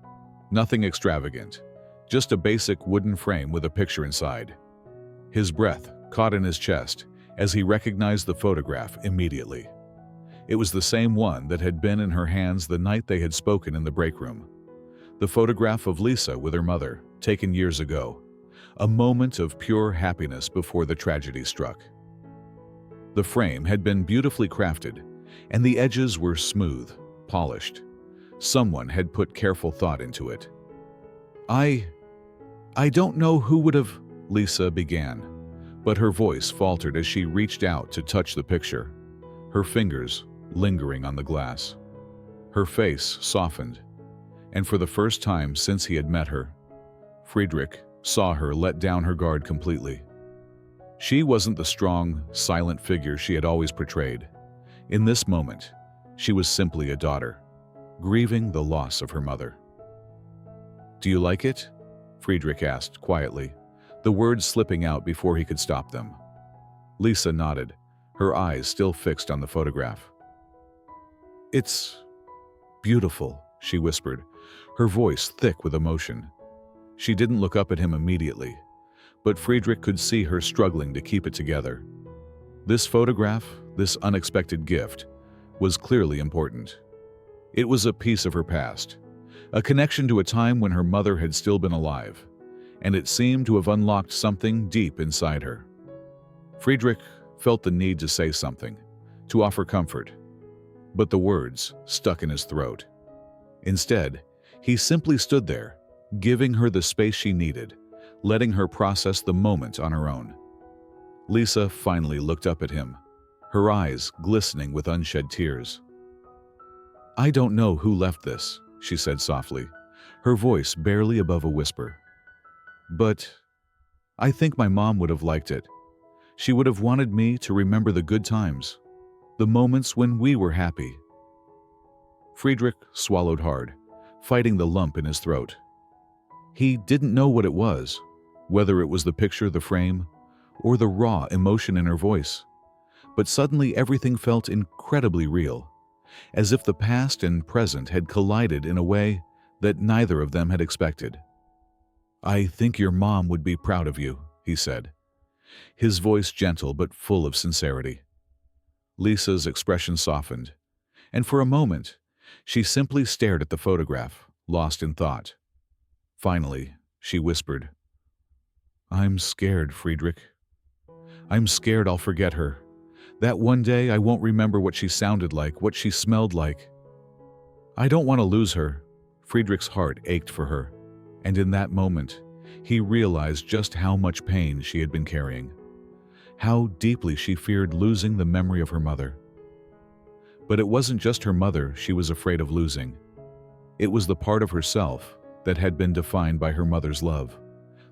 nothing extravagant, just a basic wooden frame with a picture inside. His breath caught in his chest as he recognized the photograph immediately. It was the same one that had been in her hands the night they had spoken in the break room. The photograph of Lisa with her mother, taken years ago, a moment of pure happiness before the tragedy struck. The frame had been beautifully crafted, and the edges were smooth, polished. Someone had put careful thought into it. I don't know who would have Lisa began, but her voice faltered as she reached out to touch the picture, her fingers lingering on the glass. Her face softened, and for the first time since he had met her, Friedrich saw her let down her guard completely. She wasn't the strong, silent figure she had always portrayed. In this moment, she was simply a daughter, grieving the loss of her mother. "Do you like it?" Friedrich asked quietly, the words slipping out before he could stop them. Lisa nodded, her eyes still fixed on the photograph. "It's beautiful," she whispered, her voice thick with emotion. She didn't look up at him immediately, but Friedrich could see her struggling to keep it together. This photograph, this unexpected gift, was clearly important. It was a piece of her past, a connection to a time when her mother had still been alive, and it seemed to have unlocked something deep inside her. Friedrich felt the need to say something, to offer comfort, but the words stuck in his throat. Instead, he simply stood there, giving her the space she needed, letting her process the moment on her own. Lisa finally looked up at him, her eyes glistening with unshed tears. "I don't know who left this," she said softly, her voice barely above a whisper. "But I think my mom would have liked it. She would have wanted me to remember the good times, the moments when we were happy." Friedrich swallowed hard, fighting the lump in his throat. He didn't know what it was, whether it was the picture, the frame, or the raw emotion in her voice. But suddenly everything felt incredibly real, as if the past and present had collided in a way that neither of them had expected. "I think your mom would be proud of you," he said, his voice gentle but full of sincerity. Lisa's expression softened, and for a moment, she simply stared at the photograph, lost in thought. Finally, she whispered, "I'm scared, Friedrich. I'm scared I'll forget her. That one day I won't remember what she sounded like, what she smelled like. I don't want to lose her." Friedrich's heart ached for her, and in that moment, he realized just how much pain she had been carrying, how deeply she feared losing the memory of her mother. But it wasn't just her mother she was afraid of losing. It was the part of herself that had been defined by her mother's love,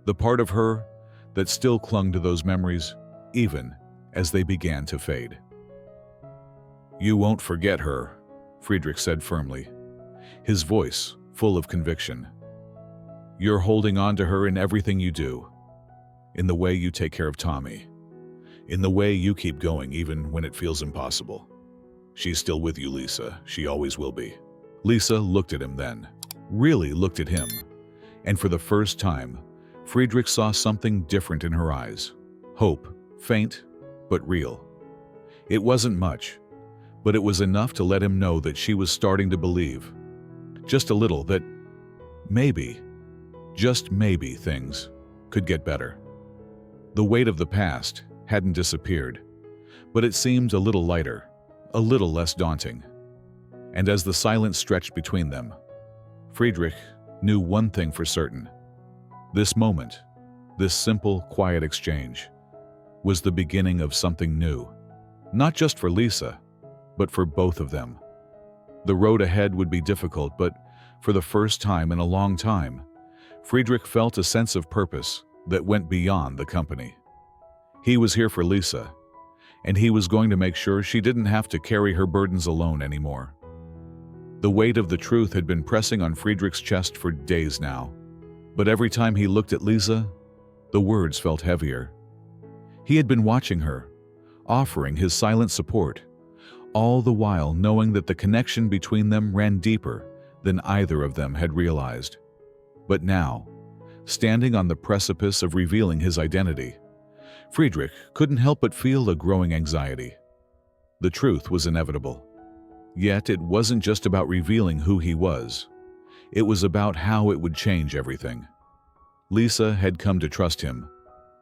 the part of her that still clung to those memories even as they began to fade. "You won't forget her," Friedrich said firmly, his voice full of conviction. "You're holding on to her in everything you do, in the way you take care of Tommy, in the way you keep going even when it feels impossible. She's still with you, Lisa. She always will be." Lisa looked at him then, really looked at him, and for the first time, Friedrich saw something different in her eyes. Hope, faint, but real. It wasn't much, but it was enough to let him know that she was starting to believe, just a little, that maybe, just maybe, things could get better. The weight of the past hadn't disappeared, but it seemed a little lighter, a little less daunting. And as the silence stretched between them, Friedrich knew one thing for certain. This moment, this simple, quiet exchange, was the beginning of something new, not just for Lisa, but for both of them. The road ahead would be difficult, but for the first time in a long time, Friedrich felt a sense of purpose that went beyond the company. He was here for Lisa, and he was going to make sure she didn't have to carry her burdens alone anymore. The weight of the truth had been pressing on Friedrich's chest for days now, but every time he looked at Lisa, the words felt heavier. He had been watching her, offering his silent support, all the while knowing that the connection between them ran deeper than either of them had realized. But now, standing on the precipice of revealing his identity, Friedrich couldn't help but feel a growing anxiety. The truth was inevitable. Yet it wasn't just about revealing who he was. It was about how it would change everything. Lisa had come to trust him,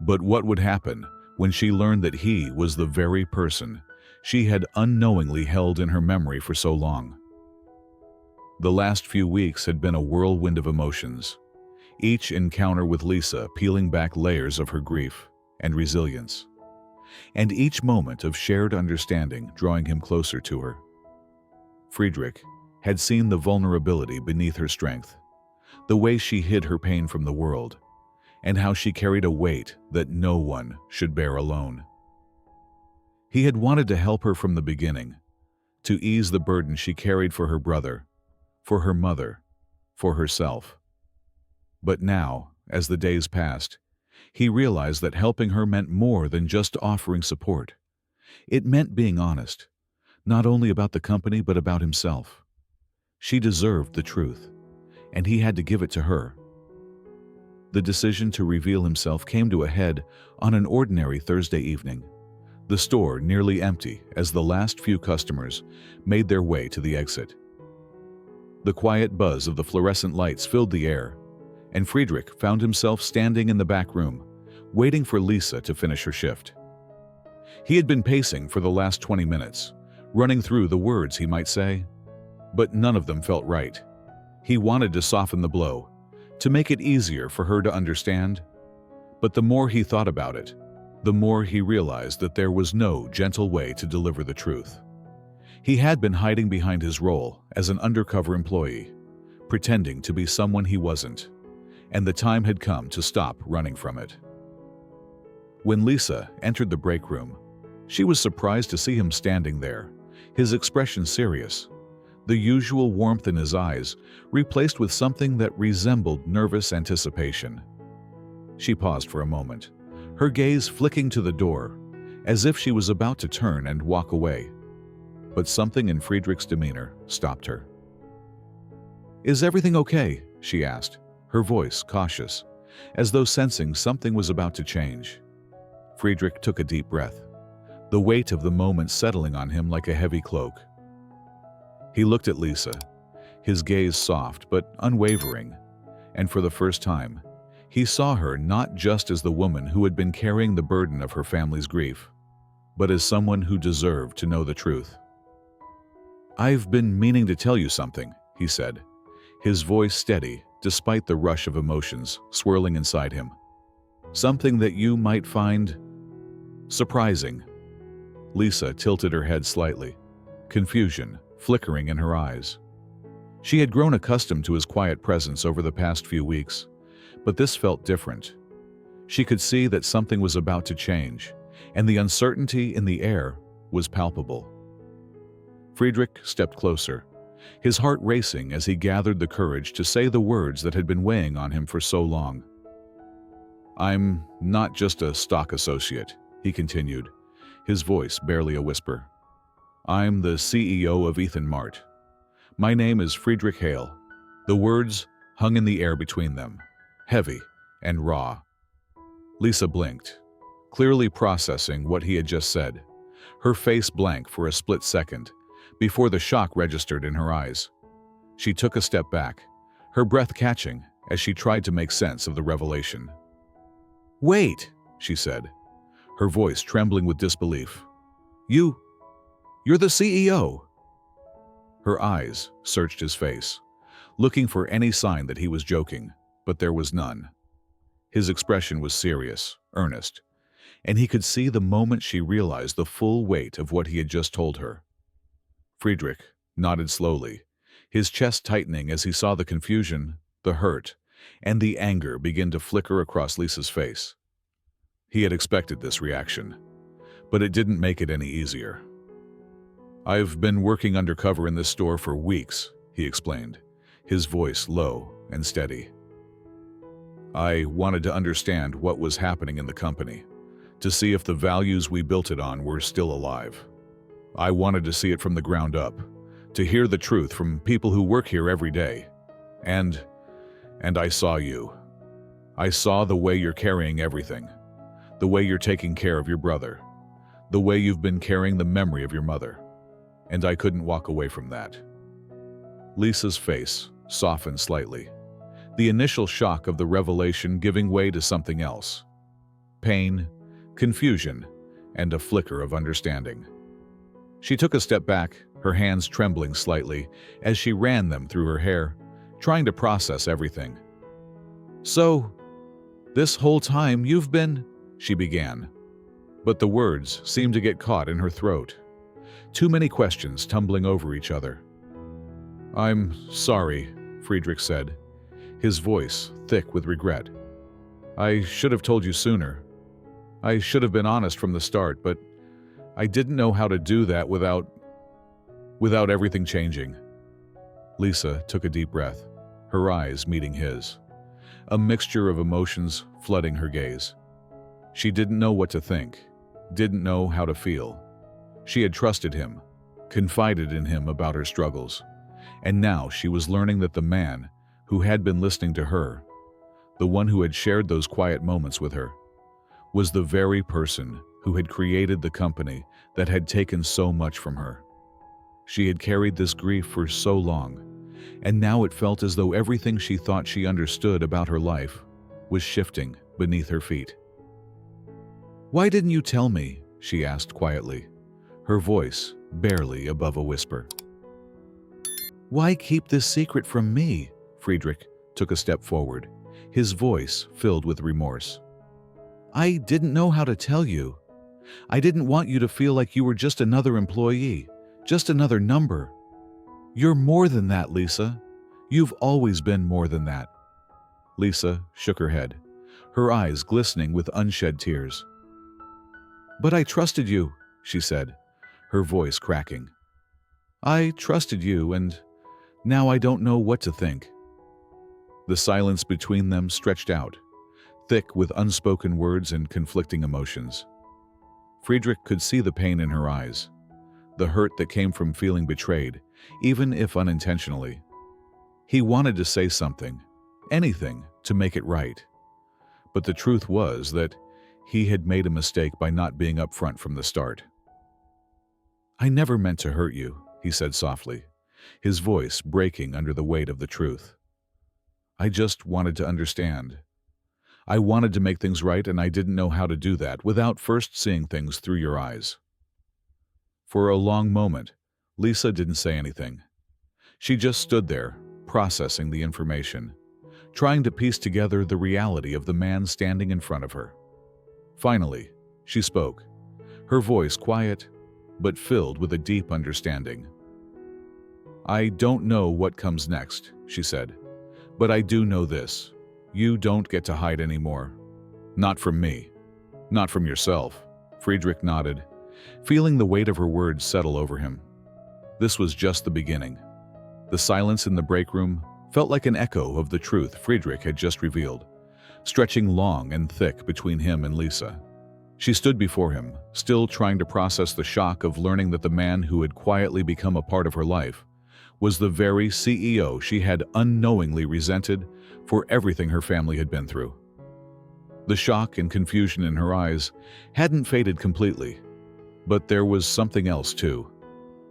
but what would happen when she learned that he was the very person she had unknowingly held in her memory for so long? The last few weeks had been a whirlwind of emotions. each encounter with Lisa peeling back layers of her grief and resilience, and each moment of shared understanding drawing him closer to her. Friedrich had seen the vulnerability beneath her strength, the way she hid her pain from the world, and how she carried a weight that no one should bear alone. He had wanted to help her from the beginning, to ease the burden she carried for her brother, for her mother, for herself. But now, as the days passed, he realized that helping her meant more than just offering support. It meant being honest, not only about the company but about himself. She deserved the truth, and he had to give it to her. The decision to reveal himself came to a head on an ordinary Thursday evening, the store nearly empty as the last few customers made their way to the exit. The quiet buzz of the fluorescent lights filled the air, and Friedrich found himself standing in the back room, waiting for Lisa to finish her shift. He had been pacing for the last 20 minutes, running through the words he might say, but none of them felt right. He wanted to soften the blow, to make it easier for her to understand, but the more he thought about it, the more he realized that there was no gentle way to deliver the truth. He had been hiding behind his role as an undercover employee, pretending to be someone he wasn't, and the time had come to stop running from it. When Lisa entered the break room, she was surprised to see him standing there, his expression serious, the usual warmth in his eyes replaced with something that resembled nervous anticipation. She paused for a moment, her gaze flicking to the door, as if she was about to turn and walk away. But something in Friedrich's demeanor stopped her. "Is everything okay?" she asked, her voice cautious, as though sensing something was about to change. Friedrich took a deep breath, the weight of the moment settling on him like a heavy cloak. He looked at Lisa, his gaze soft but unwavering, and for the first time, he saw her not just as the woman who had been carrying the burden of her family's grief, but as someone who deserved to know the truth. "I've been meaning to tell you something," he said, his voice steady despite the rush of emotions swirling inside him. "Something that you might find surprising." Lisa tilted her head slightly, confusion flickering in her eyes. She had grown accustomed to his quiet presence over the past few weeks, but this felt different. She could see that something was about to change, and the uncertainty in the air was palpable. Friedrich stepped closer, his heart racing as he gathered the courage to say the words that had been weighing on him for so long. "I'm not just a stock associate," he continued, his voice barely a whisper. "I'm the CEO of Ethan Mart. My name is Friedrich Hale." The words hung in the air between them, heavy and raw. Lisa blinked, clearly processing what he had just said, her face blank for a split second, before the shock registered in her eyes. She took a step back, her breath catching as she tried to make sense of the revelation. "Wait," she said, her voice trembling with disbelief. You're the CEO." Her eyes searched his face, looking for any sign that he was joking, but there was none. His expression was serious, earnest, and he could see the moment she realized the full weight of what he had just told her. Friedrich nodded slowly, his chest tightening as he saw the confusion, the hurt, and the anger begin to flicker across Lisa's face. He had expected this reaction, but it didn't make it any easier. "I've been working undercover in this store for weeks," he explained, his voice low and steady. "I wanted to understand what was happening in the company, to see if the values we built it on were still alive. I wanted to see it from the ground up, to hear the truth from people who work here every day. And I saw you. I saw the way you're carrying everything, the way you're taking care of your brother, the way you've been carrying the memory of your mother. And I couldn't walk away from that." Lisa's face softened slightly, the initial shock of the revelation giving way to something else. Pain, confusion, and a flicker of understanding. She took a step back, her hands trembling slightly as she ran them through her hair, trying to process everything. "So, this whole time you've been—" she began. But the words seemed to get caught in her throat. Too many questions tumbling over each other. "I'm sorry," Friedrich said, his voice thick with regret. "I should have told you sooner. I should have been honest from the start, but I didn't know how to do that without everything changing." Lisa took a deep breath, her eyes meeting his, a mixture of emotions flooding her gaze. She didn't know what to think, didn't know how to feel. She had trusted him, confided in him about her struggles, and now she was learning that the man who had been listening to her, the one who had shared those quiet moments with her, was the very person who had created the company that had taken so much from her. She had carried this grief for so long, and now it felt as though everything she thought she understood about her life was shifting beneath her feet. "Why didn't you tell me?" she asked quietly, her voice barely above a whisper. "Why keep this secret from me?" Friedrich took a step forward, his voice filled with remorse. "I didn't know how to tell you. I didn't want you to feel like you were just another employee, just another number. You're more than that, Lisa. You've always been more than that." Lisa shook her head, her eyes glistening with unshed tears. "But I trusted you," she said, her voice cracking. "I trusted you, and now I don't know what to think." The silence between them stretched out, thick with unspoken words and conflicting emotions. Friedrich could see the pain in her eyes, the hurt that came from feeling betrayed, even if unintentionally. He wanted to say something, anything, to make it right. But the truth was that he had made a mistake by not being upfront from the start. "I never meant to hurt you," he said softly, his voice breaking under the weight of the truth. "I just wanted to understand. I wanted to make things right, and I didn't know how to do that without first seeing things through your eyes." For a long moment, Lisa didn't say anything. She just stood there, processing the information, trying to piece together the reality of the man standing in front of her. Finally, she spoke, her voice quiet, but filled with a deep understanding. "I don't know what comes next," she said, "but I do know this. You don't get to hide anymore. Not from me. Not from yourself." Friedrich nodded, feeling the weight of her words settle over him. This was just the beginning. The silence in the break room felt like an echo of the truth Friedrich had just revealed, stretching long and thick between him and Lisa. She stood before him, still trying to process the shock of learning that the man who had quietly become a part of her life was the very CEO she had unknowingly resented for everything her family had been through. The shock and confusion in her eyes hadn't faded completely, but there was something else too,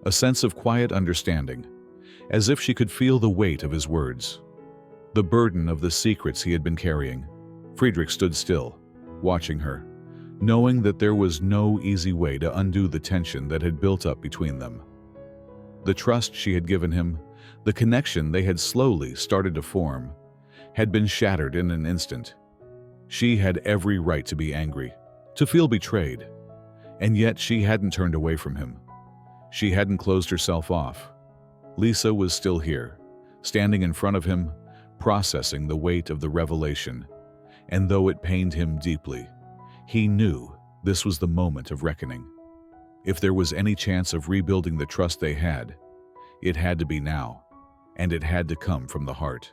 a sense of quiet understanding, as if she could feel the weight of his words, the burden of the secrets he had been carrying. Friedrich stood still, watching her, knowing that there was no easy way to undo the tension that had built up between them. The trust she had given him, the connection they had slowly started to form, had been shattered in an instant. She had every right to be angry, to feel betrayed, and yet she hadn't turned away from him. She hadn't closed herself off. Lisa was still here, standing in front of him, processing the weight of the revelation, and though it pained him deeply, he knew this was the moment of reckoning. If there was any chance of rebuilding the trust they had, it had to be now, and it had to come from the heart.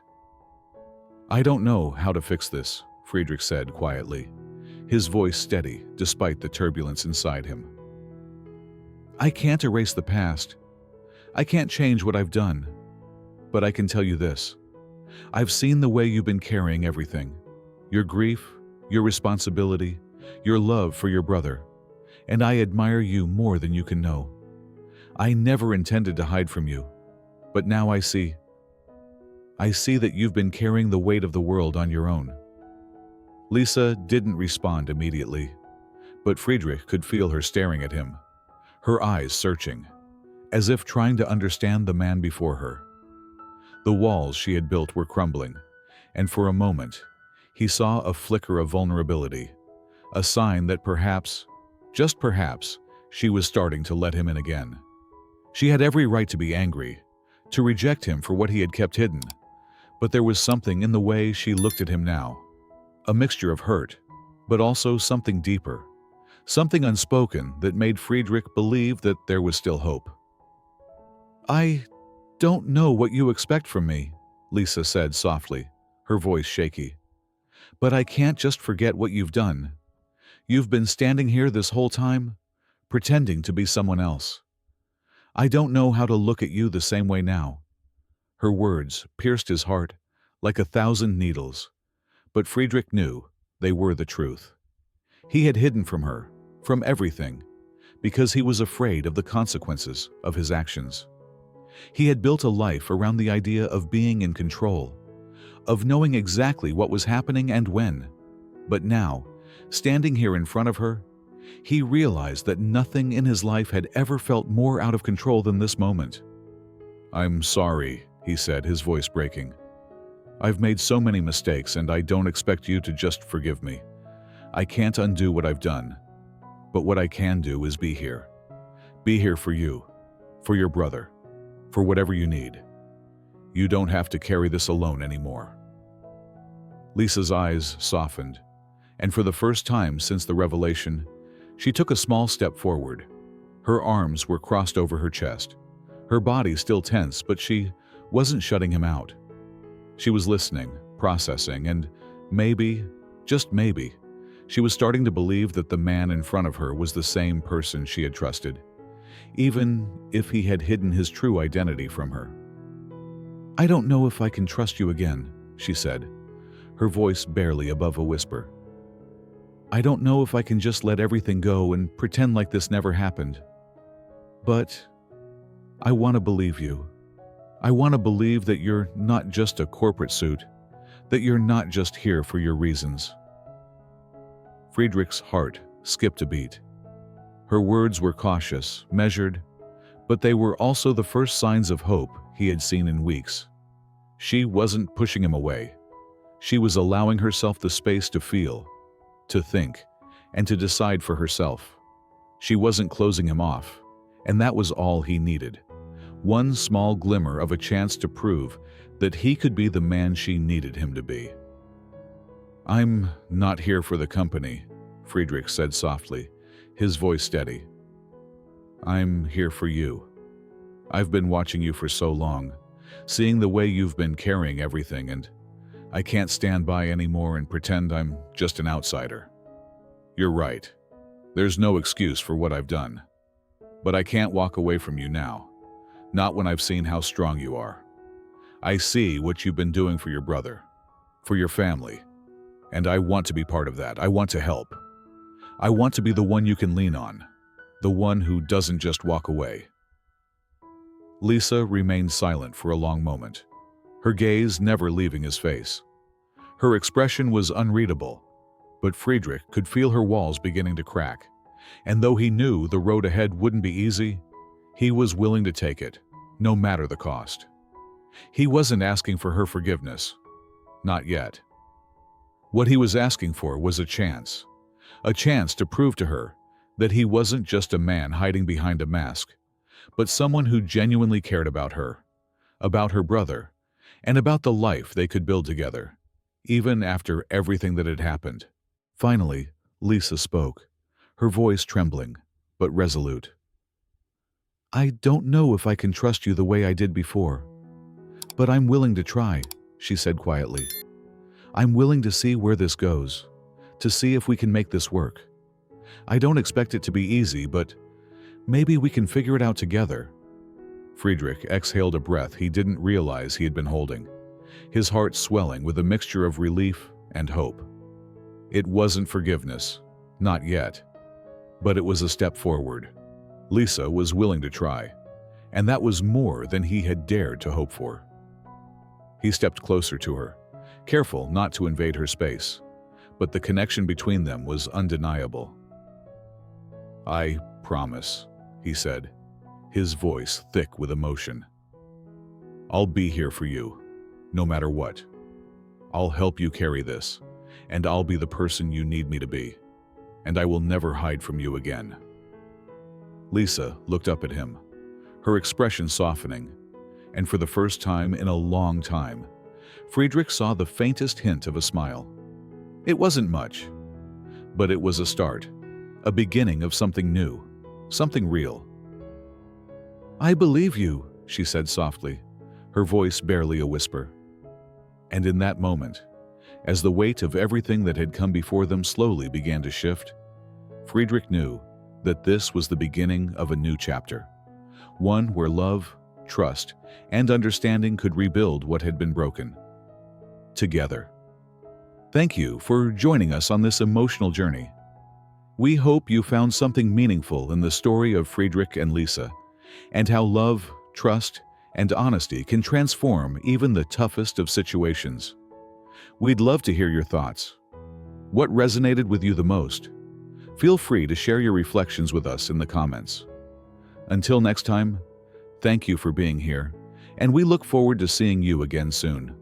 "I don't know how to fix this," Friedrich said quietly, his voice steady despite the turbulence inside him. "I can't erase the past. I can't change what I've done. But I can tell you this. I've seen the way you've been carrying everything. Your grief, your responsibility, your love for your brother. And I admire you more than you can know. I never intended to hide from you. But now I see that you've been carrying the weight of the world on your own." Lisa didn't respond immediately, but Friedrich could feel her staring at him, her eyes searching, as if trying to understand the man before her. The walls she had built were crumbling, and for a moment, He saw a flicker of vulnerability, a sign that perhaps, just perhaps, she was starting to let him in again. She had every right to be angry, to reject him for what he had kept hidden, but there was something in the way she looked at him now. A mixture of hurt, but also something deeper, something unspoken that made Friedrich believe that there was still hope. "I don't know what you expect from me," Lisa said softly, her voice shaky. "But I can't just forget what you've done. You've been standing here this whole time, pretending to be someone else. I don't know how to look at you the same way now." Her words pierced his heart like 1,000 needles, but Friedrich knew they were the truth. He had hidden from her, from everything, because he was afraid of the consequences of his actions. He had built a life around the idea of being in control, of knowing exactly what was happening and when. But now, standing here in front of her, he realized that nothing in his life had ever felt more out of control than this moment. "I'm sorry," he said, his voice breaking. "I've made so many mistakes, and I don't expect you to just forgive me. I can't undo what I've done. But what I can do is be here. Be here for you, for your brother, for whatever you need. You don't have to carry this alone anymore." Lisa's eyes softened, and for the first time since the revelation, she took a small step forward. Her arms were crossed over her chest, her body still tense, but she wasn't shutting him out. She was listening, processing, and maybe, just maybe, she was starting to believe that the man in front of her was the same person she had trusted, even if he had hidden his true identity from her. "I don't know if I can trust you again," she said, her voice barely above a whisper. "I don't know if I can just let everything go and pretend like this never happened. But I want to believe you. I want to believe that you're not just a corporate suit, that you're not just here for your reasons." Friedrich's heart skipped a beat. Her words were cautious, measured, but they were also the first signs of hope he had seen in weeks. She wasn't pushing him away. She was allowing herself the space to feel, to think, and to decide for herself. She wasn't closing him off, and that was all he needed. One small glimmer of a chance to prove that he could be the man she needed him to be. "I'm not here for the company," Friedrich said softly, his voice steady. "I'm here for you. I've been watching you for so long, seeing the way you've been carrying everything, and I can't stand by anymore and pretend I'm just an outsider. You're right. There's no excuse for what I've done. But I can't walk away from you now, not when I've seen how strong you are. I see what you've been doing for your brother, for your family, and I want to be part of that. I want to help. I want to be the one you can lean on, the one who doesn't just walk away." Lisa remained silent for a long moment, her gaze never leaving his face. Her expression was unreadable, but Friedrich could feel her walls beginning to crack, and though he knew the road ahead wouldn't be easy, he was willing to take it, no matter the cost. He wasn't asking for her forgiveness. Not yet. What he was asking for was a chance to prove to her that he wasn't just a man hiding behind a mask, but someone who genuinely cared about her, about her brother, and about the life they could build together, even after everything that had happened. Finally, Lisa spoke, her voice trembling, but resolute. "I don't know if I can trust you the way I did before, but I'm willing to try," she said quietly. "I'm willing to see where this goes, to see if we can make this work. I don't expect it to be easy, but maybe we can figure it out together." Friedrich exhaled a breath he didn't realize he had been holding, his heart swelling with a mixture of relief and hope. It wasn't forgiveness, not yet, but it was a step forward. Lisa was willing to try, and that was more than he had dared to hope for. He stepped closer to her, careful not to invade her space, but the connection between them was undeniable. "I promise," he said, his voice thick with emotion. "I'll be here for you, no matter what. I'll help you carry this, and I'll be the person you need me to be, and I will never hide from you again." Lisa looked up at him, her expression softening, and for the first time in a long time, Friedrich saw the faintest hint of a smile. It wasn't much, but it was a start, a beginning of something new, something real. "I believe you," she said softly, her voice barely a whisper. And in that moment, as the weight of everything that had come before them slowly began to shift, Friedrich knew that this was the beginning of a new chapter, one where love, trust, and understanding could rebuild what had been broken. Together. Thank you for joining us on this emotional journey. We hope you found something meaningful in the story of Friedrich and Lisa, and how love, trust, and honesty can transform even the toughest of situations. We'd love to hear your thoughts. What resonated with you the most? Feel free to share your reflections with us in the comments. Until next time, thank you for being here, and we look forward to seeing you again soon.